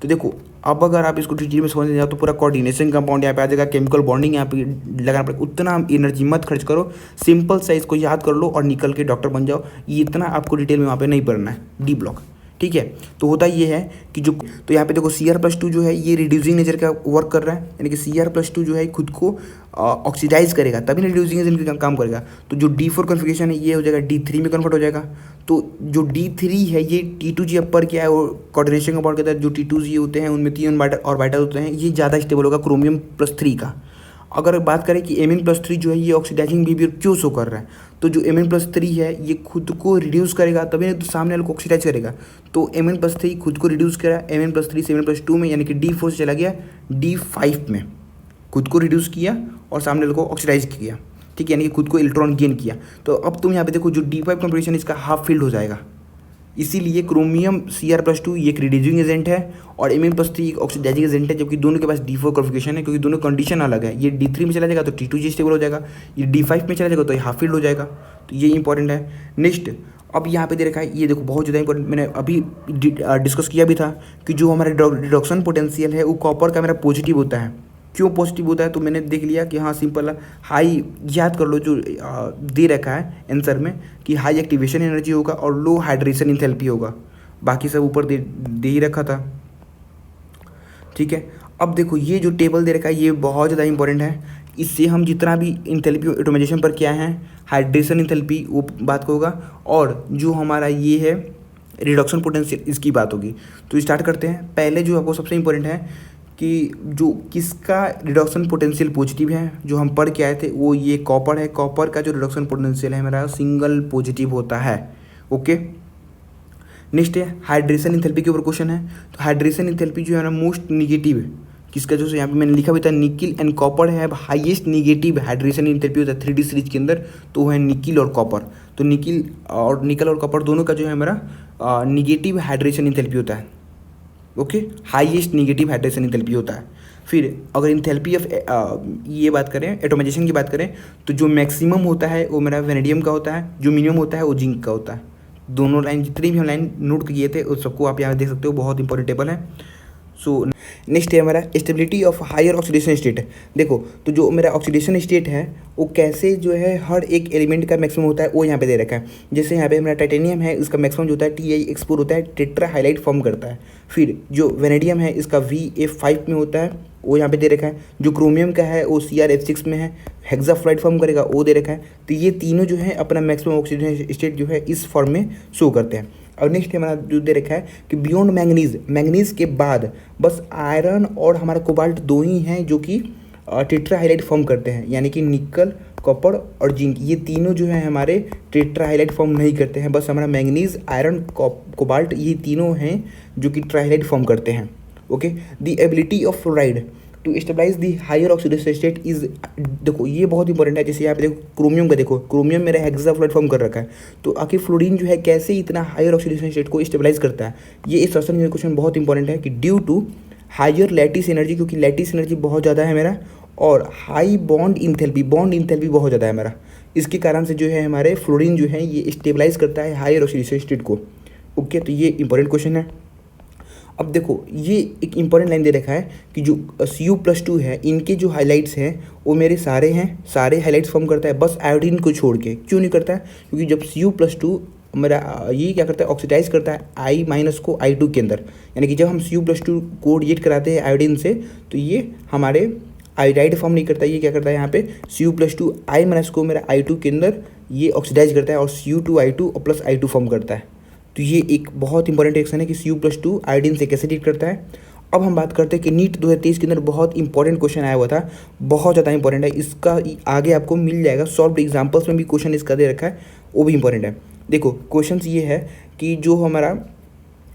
तो देखो अब अगर आप इसको डिटेल में समझने जाओ तो पूरा कोऑर्डिनेशन कंपाउंड यहाँ पे आ जाएगा, केमिकल बॉन्डिंग यहाँ पे लगाना पड़ेगा। उतना एनर्जी मत खर्च करो, सिंपल सा इसको याद कर लो और निकल के डॉक्टर बन जाओ। ये इतना आपको डिटेल में वहाँ पे नहीं पढ़ना है, डी ब्लॉक, ठीक है। तो होता ये है कि जो तो यहाँ पे देखो Cr+2 जो है ये रिड्यूसिंग नेचर का वर्क कर रहा है, यानी कि Cr+2 जो है खुद को ऑक्सीडाइज करेगा तभी रिड्यूसिंग एजेंट का काम करेगा। तो जो D4 कॉन्फ़िगरेशन है ये हो जाएगा D3 में कन्वर्ट हो जाएगा। तो जो D3 है ये T2G अपर क्या है, और कोऑर्डिनेशन कंपाउंड के अंदर जो T2G होते हैं उनमें 3 ऑर्बिटल होते हैं, ये ज़्यादा स्टेबल होगा क्रोमियम +3 का। अगर बात करें कि Mn+3 जो है ये ऑक्सीडाइजिंग बिहेवियर क्यों शो कर रहा है, तो जो Mn+3 है ये खुद को रिड्यूस करेगा तभी नहीं तो सामने वाले को ऑक्सीडाइज करेगा। तो Mn+3 खुद को रिड्यूस करा, Mn+3 से Mn+2 में यानी कि D4 से चला गया D5 में, खुद को रिड्यूस किया और सामने वाले को ऑक्सीडाइज किया, ठीक है, यानी कि खुद को इलेक्ट्रॉन गेन किया। तो अब तुम यहाँ पे देखो जो D5 कॉन्फ़िगरेशन इसका हाफ फील्ड हो जाएगा, इसीलिए क्रोमियम Cr+2 ये एक रिड्यूसिंग एजेंट है और Mn+3 एक ऑक्सीडाइजिंग एजेंट है, जबकि दोनों के पास D4 कॉन्फ़िगरेशन है, क्योंकि दोनों कंडीशन अलग है। ये D3 में चला जाएगा तो T2G स्टेबल हो जाएगा, ये D5 में चला जाएगा तो ये हाफ फील्ड हो जाएगा। तो ये इंपॉर्टेंट है। नेक्स्ट अब यहाँ पे दे रखा है, ये देखो बहुत ज़्यादा इंपॉर्टेंट, मैंने अभी डिस्कस किया भी था कि जो हमारा रिडक्शन पोटेंशियल है वो कॉपर का मेरा पॉजिटिव होता है। क्यों पॉजिटिव होता है, तो मैंने देख लिया कि हाँ सिंपल हाई, याद कर लो जो दे रखा है आंसर में कि हाई एक्टिवेशन एनर्जी होगा और लो हाइड्रेशन इंथैल्पी होगा, बाकी सब ऊपर दे ही रखा था, ठीक है। अब देखो ये जो टेबल दे रखा है ये बहुत ज़्यादा इंपॉर्टेंट है, इससे हम जितना भी इंथैल्पी एटोमाइजेशन पर क्या है हाइड्रेशन इंथैल्पी वो बात का होगा, और जो हमारा ये है रिडक्शन पोटेंशियल इसकी बात होगी। तो स्टार्ट करते हैं। पहले जो आपको सबसे इंपॉर्टेंट है कि जो किसका रिडक्शन पोटेंशियल पॉजिटिव है, जो हम पढ़ के आए थे वो ये कॉपर है। कॉपर का जो रिडक्शन पोटेंशियल है मेरा सिंगल पॉजिटिव होता है, ओके। नेक्स्ट है हाइड्रेशन इंथैल्पी के ऊपर क्वेश्चन है। तो हाइड्रेशन इंथैल्पी जो है ना मोस्ट निगेटिव है किसका, जो यहाँ पे मैंने लिखा भी था निकिल एंड कॉपर है। अब हाईएस्ट निगेटिव हाइड्रेशन इंथैल्पी होता है 3D सीरीज के अंदर, तो वो है निकिल और कॉपर। तो निकल और कॉपर दोनों का जो है मेरा निगेटिव हाइड्रेशन इंथैल्पी होता है, okay. Highest negative hydration enthalpy होता है। फिर अगर इंथैल्पी ऑफ ये बात करें एटोमाइजेशन की बात करें तो जो मैक्सिमम होता है वो मेरा वेनेडियम का होता है, जो मिनिमम होता है वो जिंक का होता है। दोनों लाइन जितनी भी हम लाइन नोट किए थे उस सबको आप यहाँ देख सकते हो, बहुत इंपॉर्टेंट टेबल है। सो नेक्स्ट है हमारा stability of higher oxidation state. देखो तो जो मेरा ऑक्सीडेशन स्टेट है वो कैसे जो है हर एक एलिमेंट का मैक्सिमम होता है वो यहाँ पे दे रखा है। जैसे यहाँ पे हमारा टाइटेनियम है, इसका मैक्सिमम जो होता है Ti(X4) होता है, टेट्रा हाइलाइट फॉर्म करता है। फिर जो वेनेडियम है इसका Va5 में होता है, वो यहाँ पे दे रखा है। जो क्रोमियम का है वो Cr(F6) में है, हेक्साफ्लोराइड फॉर्म करेगा वो दे रखा है। तो ये तीनों जो है अपना मैक्सिमम ऑक्सीडेशन स्टेट जो है इस फॉर्म में शो करते हैं। और नेक्स्ट हमारा जो दे रखा है कि बियॉन्ड मैंगनीज के बाद बस आयरन और हमारा कोबाल्ट दो ही हैं जो कि टेट्रा हाइलाइट फॉर्म करते हैं, यानी कि निकल, कॉपर और जिंक, ये तीनों जो है हमारे टेट्रा हाइलाइट फॉर्म नहीं करते हैं। बस हमारा मैंगनीज, आयरन, कोबाल्ट ये तीनों हैं जो कि ट्राइहाइलाइट फॉर्म करते हैं, okay. The ability of fluoride to stabilise the higher oxidation state is, देखो ये बहुत इंपॉर्टेंट है। जैसे यहाँ पे देखो क्रोमियम का, देखो क्रोमियम मेरा हेक्साफ्लोराइड फॉर्म कर रखा है, तो आखिर फ्लोरीन जो है कैसे इतना हायर ऑक्सीडेशन स्टेट को स्टेबलाइज करता है, ये इस क्वेश्चन में क्वेश्चन बहुत इंपॉर्टेंट है कि due to higher lattice energy, क्योंकि लैटिस एनर्जी बहुत ज़्यादा है मेरा, और हाई बॉन्ड इंथैल्पी बहुत ज़्यादा है मेरा, इसके कारण से जो है हमारे फ्लोरीन जो है ये स्टेबलाइज करता है हायर ऑक्सीडेशन स्टेट को, ओके। तो ये इंपॉर्टेंट क्वेश्चन है। अब देखो ये एक इंपॉर्टेंट लाइन दे रखा है कि जो Cu+2 है इनके जो हाइलाइट्स हैं वो मेरे सारे हाइलाइट्स फॉर्म करता है, बस आयोडीन को छोड़ के। क्यों नहीं करता है, क्योंकि जब Cu+2 मेरा ये क्या करता है ऑक्सीडाइज करता है I- को I2 के अंदर, यानी कि जब हम Cu+2 को रिएक्ट कराते हैं आयोडीन से तो ये हमारे आयोडाइड फॉर्म नहीं करता, ये क्या करता है यहाँ पे Cu+2 I- को मेरा I2 के अंदर ये ऑक्सीडाइज करता है और Cu2I2 और प्लस I2 फॉर्म करता है। तो ये एक बहुत इंपॉर्टेंट रिएक्शन है कि Cu+2 आयोडीन से कैसे रिएक्ट करता है। अब हम बात करते हैं कि नीट 2023 के अंदर बहुत इंपॉर्टेंट क्वेश्चन आया हुआ था, बहुत ज़्यादा इंपॉर्टेंट है, इसका आगे आपको मिल जाएगा, सॉल्व एग्जाम्पल्स में भी क्वेश्चन इसका दे रखा है, वो भी इंपॉर्टेंट है। देखो क्वेश्चन ये है कि जो हमारा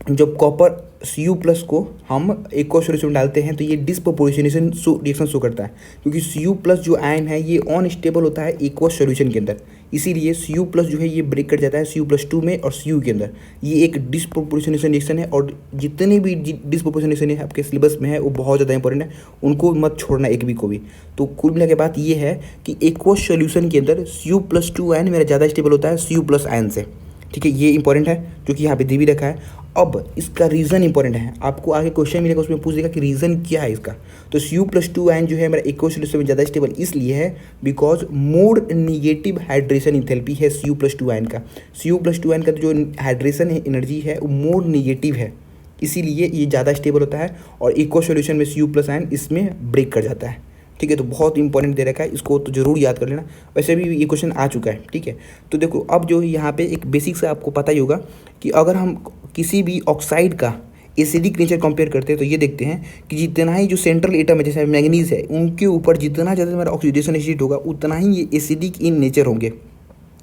जब कॉपर Cu+ को हम एक्वा सॉल्यूशन में डालते हैं तो ये डिस्प्रोपोर्शनेशन रिएक्शन शो करता है, क्योंकि Cu+ जो आयन है ये अनस्टेबल होता है एक्वा सॉल्यूशन के अंदर, इसीलिए Cu+ जो है ये ब्रेक कर जाता है Cu+2 में और Cu के अंदर। ये एक डिस्प्रोपोर्शनेशन रिएक्शन है, और जितने भी डिस्प्रोपोर्शनेशन है आपके सिलेबस में है वो बहुत ज़्यादा इंपॉर्टेंट है, उनको मत छोड़ना एक भी को भी। तो कुल मिला के बात ये है कि एक्वा सॉल्यूशन के अंदर Cu+2 आयन मेरा ज़्यादा स्टेबल होता है Cu+ आयन से, ठीक है। ये इंपॉर्टेंट है जो कि यहाँ पे दे भी रखा है। अब इसका रीज़न इंपॉर्टेंट है, आपको आगे क्वेश्चन मिलेगा उसमें पूछ देगा कि रीज़न क्या है इसका। तो Cu+2 आयन जो है मेरा एक्वा सॉल्यूशन में ज़्यादा स्टेबल इसलिए है because more negative hydration enthalpy है Cu+2 आयन का। Cu+2 आयन का जो हाइड्रेशन है एनर्जी है वो मोर निगेटिव है, इसीलिए ये ज़्यादा स्टेबल होता है और एक्वा सॉल्यूशन में Cu+ आयन इसमें ब्रेक कर जाता है, ठीक है। तो बहुत इंपॉर्टेंट दे रखा है, इसको तो जरूर याद कर लेना, वैसे भी ये क्वेश्चन आ चुका है, ठीक है। तो देखो अब जो यहाँ पे एक बेसिक से आपको पता ही होगा कि अगर हम किसी भी ऑक्साइड का एसिडिक नेचर कंपेयर करते हैं तो ये देखते हैं कि जितना ही जो सेंट्रल एटम है जैसे मैंगनीज है उनके ऊपर जितना ज़्यादा हमारा ऑक्सीडेशन स्टेट होगा उतना ही ये एसिडिक इन नेचर होंगे।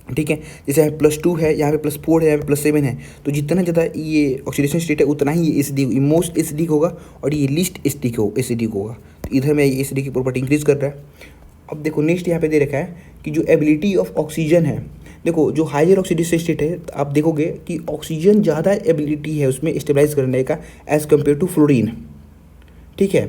ठीक है, जैसे यहाँ +2 है, यहाँ पे +4 है, यहाँ पे +7 है, तो जितना ज़्यादा ये ऑक्सीडेशन स्टेट है उतना ही ये एसिडिक मोस्ट एसिडिक होगा और ये लीस्ट एसिडिक होगा। तो इधर में ये एसिडिक की प्रॉपर्टी इंक्रीज कर रहा है। अब देखो नेक्स्ट यहाँ पे दे रखा है कि जो एबिलिटी ऑफ ऑक्सीजन है, देखो जो हायर ऑक्सीडेशन स्टेट है तो आप देखोगे कि ऑक्सीजन ज़्यादा एबिलिटी है उसमें स्टेबलाइज करने का एज़ कम्पेयर टू फ्लोरीन। ठीक है,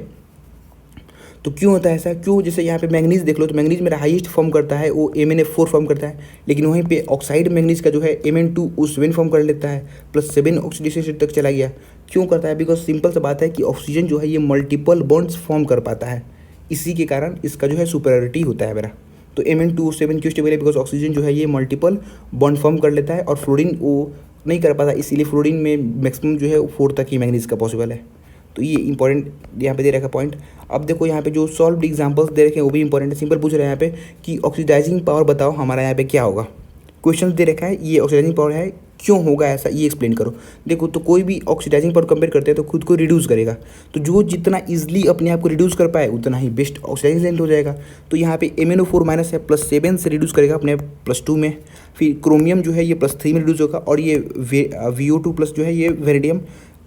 तो क्यों होता है ऐसा? क्यों? जैसे यहाँ पे मैंगनीज देख लो तो मैंगनीज मेरा हाईएस्ट फॉर्म करता है, वो MnF4 फॉर्म करता है, लेकिन वहीं पे ऑक्साइड मैंगनीज का जो है Mn2 वो 7 फॉर्म कर लेता है, +7 ऑक्सीडेशन स्टेट तक चला गया। क्यों करता है? बिकॉज सिंपल सा बात है कि ऑक्सीजन जो है ये मल्टीपल बॉन्ड्स फॉर्म कर पाता है, इसी के कारण इसका जो है सुपरियरिटी होता है मेरा। तो Mn2 7 क्यों स्टेबल है? बिकॉज ऑक्सीजन जो है ये मल्टीपल बॉन्ड फॉर्म कर लेता है और फ्लोरीन वो नहीं कर पाता, इसीलिए फ्लोरीन में मैक्सिमम जो है 4 तक ही मैंगनीज का पॉसिबल है। तो ये इंपॉर्टेंट यहाँ पे दे रखा पॉइंट। अब देखो यहाँ पे जो सॉल्व्ड एग्जांपल्स दे रखे हैं वो भी इंपॉर्टेंट है। सिंपल पूछ रहे हैं यहाँ पे कि ऑक्सीडाइजिंग पावर बताओ हमारा यहाँ पे क्या होगा। क्वेश्चन दे रखा है ये ऑक्सीडाइजिंग पावर है, क्यों होगा ऐसा ये एक्सप्लेन करो। देखो तो कोई भी ऑक्सीडाइजिंग पावर कंपेयर करते हैं तो खुद को रिड्यूस करेगा, तो जो जितना ईजिली अपने आप को रिड्यूस कर पाए उतना ही बेस्ट ऑक्सीडाइजिंग एजेंट हो जाएगा। तो यहाँ पे MnO4- है +7 से रिड्यूस करेगा अपने +2 में, फिर क्रोमियम जो है ये +3 में रिड्यूस होगा और ये VO2+ जो है ये वेरिडियम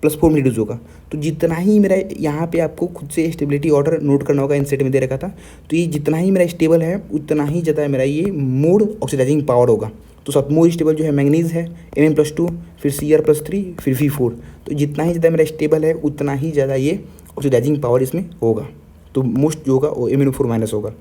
+4 में रिड्यूस होगा। तो जितना ही मेरा यहाँ पे आपको खुद से स्टेबिलिटी ऑर्डर नोट करना होगा, इनसेट में दे रखा था। तो ये जितना ही मेरा स्टेबल है उतना ही ज़्यादा मेरा ये मोड ऑक्सीडाइजिंग पावर होगा। तो सब मोड स्टेबल जो है मैंगनीज है Mn+2, फिर Cr+3, फिर V4। तो जितना ही ज़्यादा मेरा स्टेबल है उतना ही ज़्यादा ये ऑक्सीडाइजिंग पावर इसमें होगा। तो मोस्ट जो होगा वो MnO4- होगा।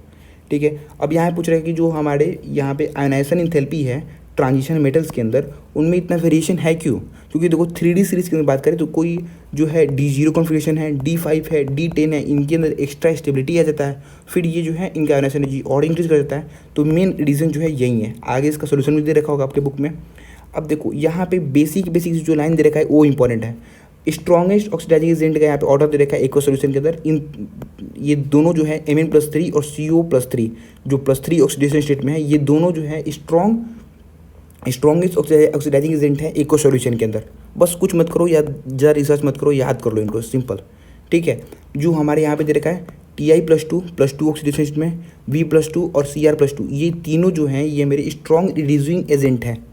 ठीक है, अब यहाँ पूछ रहे हैं कि जो हमारे यहाँ पे आयनाइजेशन एंथैल्पी है ट्रांजिशन मेटल्स के अंदर उनमें इतना वेरिएशन है क्यों? क्योंकि देखो 3D सीरीज़ के अंदर बात करें तो कोई जो है D0 कॉन्फ़िगरेशन है, D5 है, D10 है, इनके अंदर एक्स्ट्रा स्टेबिलिटी आ जाता है, फिर ये जो है इनका आयनाइजेशन एनर्जी और इंक्रीज कर देता है। तो मेन रीज़न जो है यही है। आगे इसका सोल्यूशन भी दे रखा होगा आपके बुक में। अब देखो यहाँ पे बेसिक जो लाइन दे रखा है वो इंपॉर्टेंट है। स्ट्रॉन्गेस्ट ऑक्सीडाइजिंग एजेंट का यहाँ पे ऑर्डर दे रखा है एक सोल्यूशन के अंदर। इन ये दोनों जो है Mn+3 और CO+3 जो +3 ऑक्सीडेशन स्टेट में है, ये दोनों जो है स्ट्रॉन्गेस्ट ऑक्सीडाइजिंग एजेंट है एक सॉल्यूशन के अंदर। बस कुछ मत करो, या ज़्यादा रिसर्च मत करो, याद कर लो इनको सिंपल। ठीक है, जो हमारे यहाँ पे दे रखा है Ti+2 ऑक्सीडेशन स्टेट में, V+2 और Cr+2, ये तीनों जो हैं ये मेरे स्ट्रॉन्ग रिड्यूसिंग एजेंट हैं।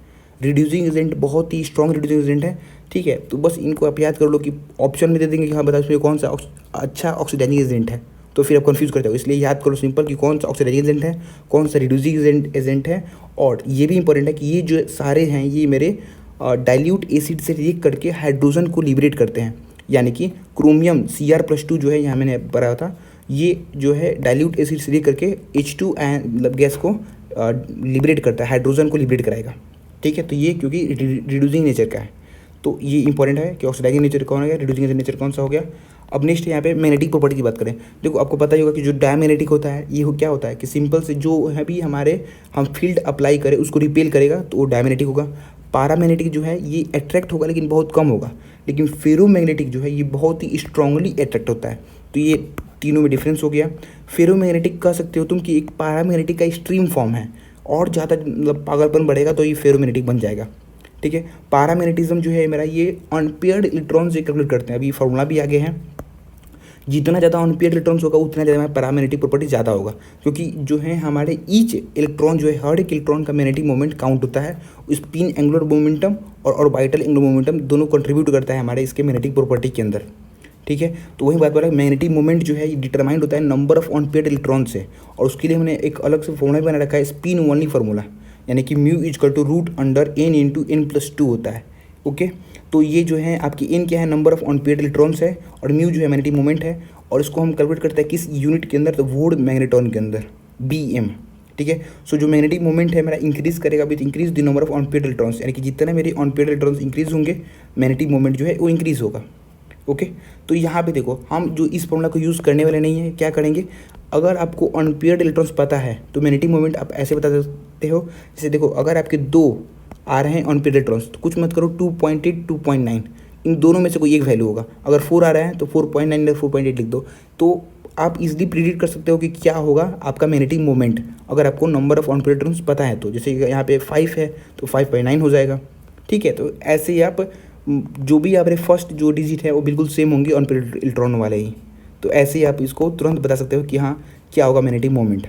रिड्यूसिंग एजेंट बहुत ही स्ट्रॉन्ग रिड्यूसिंग एजेंट है। ठीक है, तो बस इनको आप याद कर लो कि ऑप्शन में दे देंगे कि हाँ बताओ इसमें कौन सा अच्छा ऑक्सीडाइजिंग एजेंट है, तो फिर आप कंफ्यूज करते हो। इसलिए याद करो सिंपल कि कौन सा ऑक्सीडाइजिंग एजेंट है, कौन सा रिड्यूसिंग एजेंट है। और ये भी इंपॉर्टेंट है कि ये जो सारे हैं ये मेरे डाइल्यूट एसिड से रिएक्ट करके हाइड्रोजन को लिबरेट करते हैं। यानी कि क्रोमियम Cr+2 जो है यहाँ मैंने पढ़ा था, ये जो है डाइल्यूट एसिड से रिएक्ट करके H2 मतलब गैस को लिबरेट करता है, हाइड्रोजन को लिबरेट कराएगा। ठीक है, तो ये क्योंकि रिड्यूसिंग नेचर का है, तो ये इंपॉर्टेंट है कि ऑक्सीडाइजिंग नेचर कौन हो गया, रिड्यूसिंग नेचर कौन सा हो गया। अब नेक्स्ट यहाँ पे मैग्नेटिक प्रॉपर्टी की बात करें। देखो आपको पता ही होगा कि जो डायमैग्नेटिक होता है ये क्या होता है कि सिंपल से जो है भी हमारे हम फील्ड अप्लाई करें उसको रिपेल करेगा तो वो डायमैग्नेटिक होगा। पैरामैग्नेटिक जो है ये अट्रैक्ट होगा लेकिन बहुत कम होगा, लेकिन फेरोमैग्नेटिक जो है ये बहुत ही स्ट्रांगली अट्रैक्ट होता है। तो ये तीनों में डिफरेंस हो गया। फेरोमैग्नेटिक कह सकते हो तुम कि एक पैरामैग्नेटिक का एक्सट्रीम फॉर्म है, और ज़्यादा मतलब पागलपन बढ़ेगा तो ये फेरोमैग्नेटिक बन जाएगा। ठीक है, पैरामैग्नेटिज्म जो है मेरा ये अनपेयर्ड इलेक्ट्रॉन से कैलकुलेट करते हैं। अभी फार्मूला भी आगे है, जितना ज़्यादा अनपेयर्ड इलेक्ट्रॉन्स होगा उतना ज़्यादा हमारा पैरामैग्नेटिक प्रॉपर्टी ज़्यादा होगा, क्योंकि जो है हमारे ईच इलेक्ट्रॉन जो है हर एक इलेक्ट्रॉन का मैग्नेटिक मोमेंट काउंट होता है। स्पिन एंगुलर मोमेंटम और ऑर्बिटल एंगुलर मोमेंटम दोनों कंट्रीब्यूट करता है हमारे इसके मैग्नेटिक प्रॉपर्टी के अंदर। ठीक है, तो वही बात बोला मैग्नेटिक मोमेंट जो है ये डिटरमाइंड होता है नंबर ऑफ अनपेयर्ड इलेक्ट्रॉन से, और उसके लिए हमने एक अलग से फॉर्मूला बना रखा है, स्पिन ओनली फार्मूला, यानी कि μ=√n/n+2 होता है। ओके, तो ये जो है आपकी n क्या है, नंबर ऑफ अनपेयर्ड इलेक्ट्रॉन्स है, और म्यू जो है मैग्नेटिक मोमेंट है, और इसको हम कैलकुलेट करते हैं किस यूनिट के अंदर, तो वोल्ट मैग्नेटॉन के अंदर Bm। ठीक है, सो जो मैग्नेटिक मोमेंट है मेरा इंक्रीज करेगा with increase the number of unpaired electrons, यानी कि जितने मेरे अनपेयर्ड इलेक्ट्रॉन्स इंक्रीज होंगे मैग्नेटिक मोमेंट जो है वो इंक्रीज होगा। ओके, तो यहाँ पे देखो हम जो इस फॉर्मूला को यूज़ करने वाले नहीं है, क्या करेंगे, अगर आपको अनपेयर्ड इलेक्ट्रॉन्स पता है तो मैग्नेटिक मोमेंट आप ऐसे बता सकते हो। जैसे देखो अगर आपके 2 आ रहे हैं अनपेयर्ड इलेक्ट्रॉन्स तो कुछ मत करो, 2.8 2.9 इन दोनों में से कोई एक वैल्यू होगा। अगर 4 आ रहा है तो 4.9 या 4.8 लिख दो, तो आप इजीली प्रिडिक्ट कर सकते हो कि क्या होगा आपका मैग्नेटिक मोमेंट, अगर आपको नंबर ऑफ अनपेयर्ड इलेक्ट्रॉन्स पता है तो। जैसे यहाँ पे 5 है तो 5.9 हो जाएगा। ठीक है, तो ऐसे ही आप जो भी आपने फर्स्ट जो डिजिट है वो बिल्कुल सेम होंगे अनपेयर्ड इलेक्ट्रॉन वाले ही। तो ऐसे ही आप इसको तुरंत बता सकते हो कि हाँ क्या होगा मैग्नेटिक मोमेंट।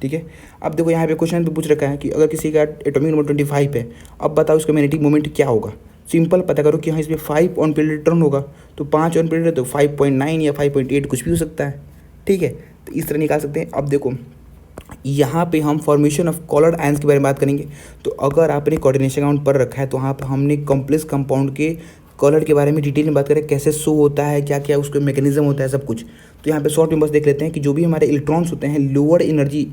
ठीक है, अब देखो यहाँ पे क्वेश्चन पे पूछ रखा है कि अगर किसी का एटॉमिक नंबर 25 है, अब बताओ इसका मैग्नेटिक मोमेंट क्या होगा। सिंपल पता करो कि हाँ इसमें 5 अनपेयर्ड इलेक्ट्रॉन होगा, तो 5 अनपेयर्ड है तो 5.9 या 5.8 कुछ भी हो सकता है। ठीक है, तो इस तरह निकाल सकते हैं। अब देखो यहाँ पे हम फॉर्मेशन ऑफ कॉलर्ड आयंस के बारे में बात करेंगे। तो अगर आपने कोऑर्डिनेशन अकाउंट पढ़ रखा है तो वहाँ पर हमने कॉम्प्लेक्स कंपाउंड के कलर के बारे में डिटेल में बात करें, कैसे शो होता है, क्या क्या उसका मैकेनिज्म होता है, सब कुछ। तो यहाँ पे शॉर्ट में बस देख लेते हैं कि जो भी हमारे इलेक्ट्रॉन्स होते हैं लोअर एनर्जी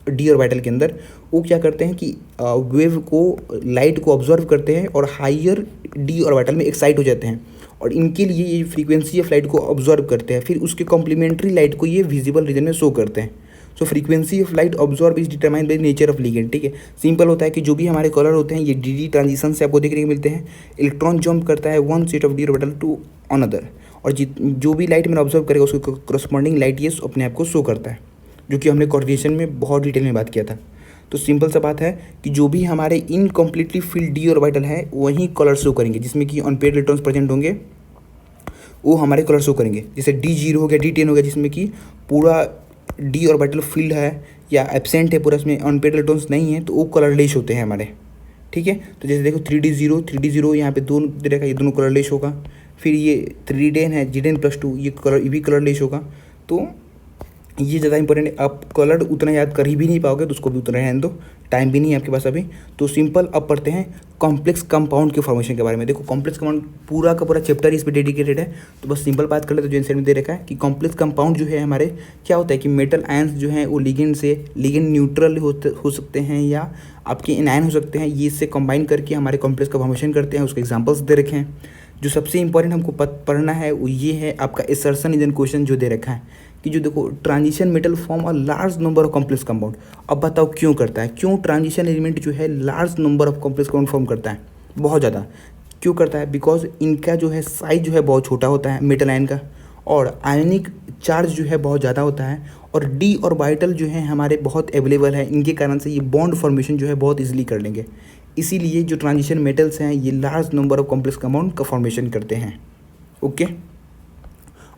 डी ऑर्बिटल के अंदर, वो क्या करते हैं कि वेव को, लाइट को ऑब्जर्व करते हैं और हायर डी ऑर्बिटल में एक्साइट हो जाते हैं, और इनके लिए ये फ्रीक्वेंसी ऑफ लाइट को ऑब्जर्व करते हैं, फिर उसके कॉम्प्लीमेंट्री लाइट को ये विजिबल रीजन में शो करते हैं। So frequency of light observe is determined by nature of ligand. ठीक है, सिंपल होता है कि जो भी हमारे कलर होते हैं ये डी ट्रांजिशन से आपको देखने को मिलते हैं। इलेक्ट्रॉन जंप करता है one state of d orbital to another, और जो भी लाइट मैंने ऑब्जर्व करेगा उसको करस्पॉन्डिंग लाइट ये अपने आप को शो करता है, जो कि हमने कोऑर्डिनेशन में बहुत डिटेल में बात किया था। तो सिंपल सा बात है कि जो भी हमारे इनकम्प्लीटली फिल्ड डी ऑर्बिटल है वहीं कलर शो करेंगे, जिसमें कि अनपेयर्ड इलेक्ट्रॉन्स प्रेजेंट होंगे वो हमारे कलर शो करेंगे। जैसे D0 हो गया, D10 हो गया, जिसमें कि पूरा डी ऑर्बिटल फील्ड है या एब्सेंट है पूरा, इसमें अनपेयर्ड इलेक्ट्रॉन्स नहीं है, तो वो कलरलेस होते हैं हमारे। ठीक है, तो जैसे देखो 3D0 यहाँ पे दोनों तरह का, ये दोनों कलरलेस होगा। फिर ये 3D10 है, G10+2, ये भी कलरलेस होगा। तो ये ज़्यादा इंपॉर्टेंट है। आप कलर उतना याद कर ही भी नहीं पाओगे तो उसको भी उतना रहने दो, टाइम भी नहीं है आपके पास अभी। तो सिंपल अब पढ़ते हैं कॉम्प्लेक्स कंपाउंड के फॉर्मेशन के बारे में। देखो कॉम्प्लेक्स कंपाउंड पूरा का पूरा चैप्टर इस पर डेडिकेटेड है, तो बस सिंपल बात कर ले। तो जो आंसर में दे रखा है कि कॉम्प्लेक्स कंपाउंड जो है हमारे क्या होता है कि मेटल आयंस जो हैं वो लिगेंड न्यूट्रल हो सकते हैं या आपके इनआयन हो सकते हैं, ये इससे कंबाइन करके हमारे कॉम्प्लेक्स का फॉर्मेशन करते हैं। उसके एग्जाम्पल्स दे रखे हैं। जो सबसे इंपॉर्टेंट हमको पढ़ना है वो ये है आपका असर्शन इज एन क्वेश्चन जो दे रखा है कि जो देखो transition metal form a large number of complex compound. अब बताओ क्यों करता है, क्यों ट्रांजिशन एलिमेंट जो है large number of complex compound form करता है, बहुत ज़्यादा क्यों करता है। बिकॉज इनका जो है साइज जो है बहुत छोटा होता है मेटल आयन का, और आयनिक चार्ज जो है बहुत ज़्यादा होता है, और डी ऑर्बिटल जो है हमारे बहुत अवेलेबल है। इनके कारण से ये बॉन्ड फॉर्मेशन जो है बहुत ईजिली कर लेंगे। इसीलिए जो ट्रांजिशन मेटल्स हैं ये large number of complex compound का फॉर्मेशन करते हैं। ओके,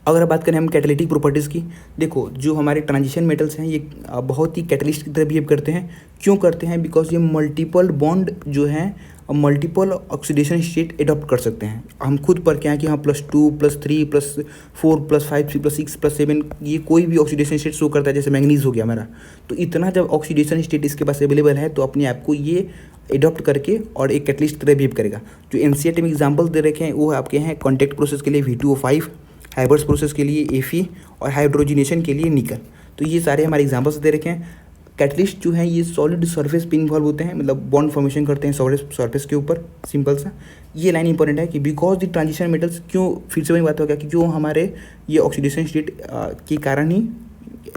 अगर बात करें हम कैटालिटिक प्रॉपर्टीज़ की, देखो जो हमारे ट्रांजिशन मेटल्स हैं ये बहुत ही कैटलिस्ट की तरह बिहेव करते हैं। क्यों करते हैं, बिकॉज ये मल्टीपल बॉन्ड जो हैं मल्टीपल ऑक्सीडेशन स्टेट एडॉप्ट कर सकते हैं। हम खुद पर क्या है कि हाँ +2 +3 +4 +5 +6 +7 ये कोई भी ऑक्सीडेशन स्टेट शो करता है। जैसे मैंगनीज हो गया हमारा, तो इतना जब ऑक्सीडेशन स्टेट इसके पास अवेलेबल है तो अपने आप को ये एडॉप्ट करके और एक कैटलिस्ट की तरह बिहेव करेगा। जो एनसीईआरटी में एग्जाम्पल्स दे रखे हैं वो आपके हैं कॉन्टैक्ट प्रोसेस के लिए V2O5, हाइब्रिड प्रोसेस के लिए Fe और हाइड्रोजिनेशन के लिए निकल। तो ये सारे हमारे एग्जाम्पल्स दे रखे हैं। कैटलिस्ट जो हैं ये सॉलिड सरफेस पे इन्वॉल्व होते हैं, मतलब बॉन्ड फॉर्मेशन करते हैं सॉलिड सरफेस के ऊपर। सिंपल सा ये लाइन इंपॉर्टेंट है कि बिकॉज द ट्रांजिशन मेटल्स, क्यों फिर से वही बात हो गया कि जो हमारे ये ऑक्सीडेशन स्टेट के कारण ही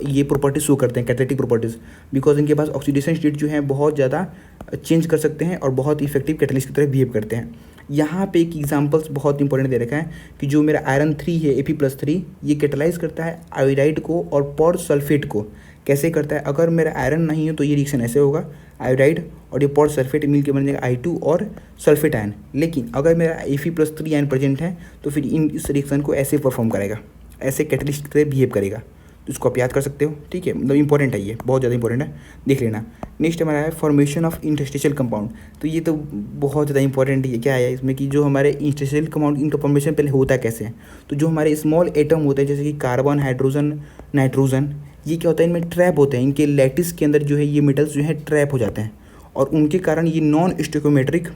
ये प्रॉपर्टीज शो करते हैं कैटालिटिक प्रॉपर्टीज़, बिकॉज इनके पास ऑक्सीडेशन स्टेट जो है बहुत ज़्यादा चेंज कर सकते हैं और बहुत इफेक्टिव कैटलिस्ट की तरह बिहेव करते हैं। यहाँ पे एक एग्जांपल्स बहुत इंपॉर्टेंट दे रखा है कि जो मेरा आयरन 3 है Fe+3, ये कैटलाइज करता है आयोडाइड को और पॉर सल्फेट को। कैसे करता है, अगर मेरा आयरन नहीं है तो ये रिएक्शन ऐसे होगा, आयोडाइड और ये पॉर सल्फेट मिल के बन जाएगा I2 और सल्फेट आयन। लेकिन अगर मेरा Fe+3 आयन प्रेजेंट है तो फिर इस रिएक्शन को ऐसे परफॉर्म करेगा, ऐसे कैटलिस्ट की तरह बिहेव करेगा। तो इसको आप याद कर सकते हो। ठीक है, मतलब इंपॉर्टेंट है, ये बहुत ज़्यादा इंपॉर्टेंट है, देख लेना। नेक्स्ट हमारा है फॉर्मेशन ऑफ इंटरस्टिशियल कंपाउंड। तो ये तो बहुत ज़्यादा इंपॉर्टेंट है। क्या है इसमें कि जो हमारे इंटरस्टिशियल कंपाउंड इनका फॉर्मेशन पहले होता कैसे है। तो जो हमारे स्मॉल एटम होते हैं जैसे कि कार्बन, हाइड्रोजन, नाइट्रोजन, ये क्या होता है इनमें ट्रैप होते हैं। इनके लैटिस के अंदर जो है ये मेटल्स जो है ट्रैप हो जाते हैं, और उनके कारण ये नॉन स्टोइकोमेट्रिक,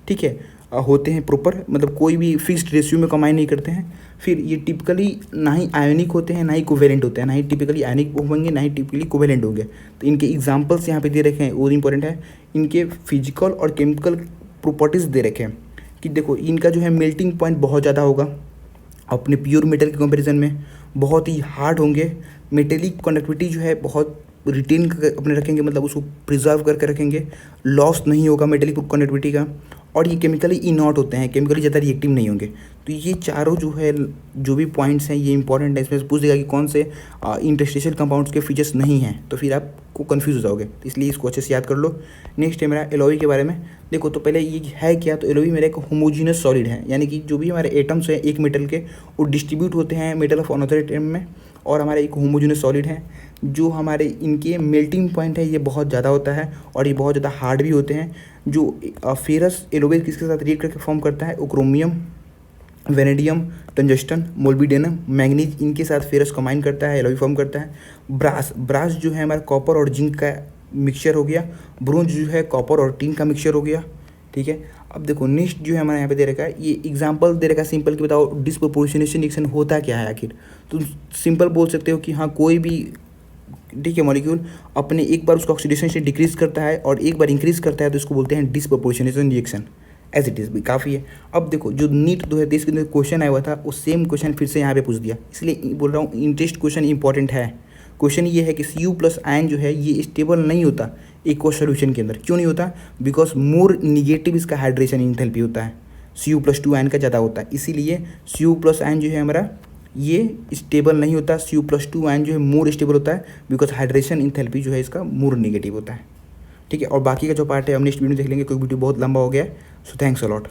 ठीक है, होते हैं प्रॉपर, मतलब कोई भी फिक्स्ड रेशियो में कंबाइन नहीं करते हैं। फिर ये टिपिकली ना ही आयोनिक होते हैं ना ही कोवेलेंट होते हैं, ना ही टिपिकली आयोनिक होंगे ना ही टिपिकली कोवेलेंट होंगे। तो इनके एग्जांपल्स यहाँ पे दे रखे हैं, वो इंपॉर्टेंट है। इनके फिजिकल और केमिकल प्रॉपर्टीज़ दे रखे हैं कि देखो इनका जो है मेल्टिंग पॉइंट बहुत ज़्यादा होगा अपने प्योर मेटल के कंपेरिजन में, बहुत ही हार्ड होंगे, मेटेलिक कंडक्टिविटी जो है बहुत रिटेन अपने रखेंगे, मतलब उसको प्रिजर्व करके रखेंगे, लॉस नहीं होगा मेटेलिक कंडक्टिविटी का, और ये केमिकली इनॉट होते हैं, केमिकली ज़्यादा रिएक्टिव नहीं होंगे। तो ये चारों जो है, जो भी पॉइंट्स हैं ये इंपॉर्टेंट है। इसमें पूछ देगा कि कौन से इंटरस्टेशियल कंपाउंड्स के फीचर्स नहीं हैं, तो फिर आपको कन्फ्यूज हो जाओगे, तो इसलिए इसको अच्छे से याद कर लो। नेक्स्ट है मेरा एलओवी के बारे में। देखो तो पहले ये है क्या, तो एलओवी मेरा एक होमोजीनियस सॉलिड है, यानी कि जो भी हमारे एटम्स हैं एक मेटल के, वो डिस्ट्रीब्यूट होते हैं मेटल ऑफ अनदर एटम में, और हमारे एक होमोजीनियस सॉलिड है। जो हमारे इनके मेल्टिंग पॉइंट है ये बहुत ज़्यादा होता है, और ये बहुत ज़्यादा हार्ड भी होते हैं। जो फेरस एलोवेज किसके साथ रिएक्ट करके फॉर्म करता है, क्रोमियम, वेनेडियम, टंजस्टन, मोल्बिडेनम, मैग्नीज, इनके साथ फेरस कंबाइन करता है, एलोवी फॉर्म करता है। ब्रास जो है हमारा कॉपर और जिंक का मिक्सचर हो गया। ब्रोंज जो है कॉपर और टिन का मिक्सचर हो गया। ठीक है, अब देखो नेक्स्ट जो है हमारे यहाँ पे दे रखा है, ये एग्जांपल दे रखा है सिंपल कि बताओ डिस्प्रोपोर्शनेशन रिएक्शन होता क्या है आखिर। तो सिंपल बोल सकते हो कि हाँ, कोई भी ठीक है मॉलिक्यूल अपने एक बार उसका ऑक्सीडेशन से डिक्रीज करता है और एक बार इंक्रीज करता है, तो इसको बोलते हैं disproportionation reaction. As it is भी काफ़ी है। अब देखो जो नीट 2023 के अंदर क्वेश्चन आया हुआ था, वो सेम क्वेश्चन फिर से यहाँ पे पूछ दिया, इसलिए बोल रहा हूँ इंटरेस्ट क्वेश्चन इंपॉर्टेंट है। क्वेश्चन ये है कि Cu प्लस आयन जो है ये स्टेबल नहीं होता एक्वस सॉल्यूशन के अंदर। क्यों नहीं होता? बिकॉज मोर निगेटिव इसका हाइड्रेशन इंथैल्पी होता है, Cu+2 आयन का ज़्यादा होता है, इसीलिए Cu प्लस आयन जो है हमारा ये स्टेबल नहीं होता। Cu+2 आयन जो है मोर स्टेबल होता है, बिकॉज हाइड्रेशन इंथैल्पी जो है इसका मोर निगेटिव होता है। ठीक है, और बाकी का जो पार्ट है हम नेक्स्ट वीडियो देख लेंगे, कोई वीडियो बहुत लंबा हो गया है। So thanks a lot.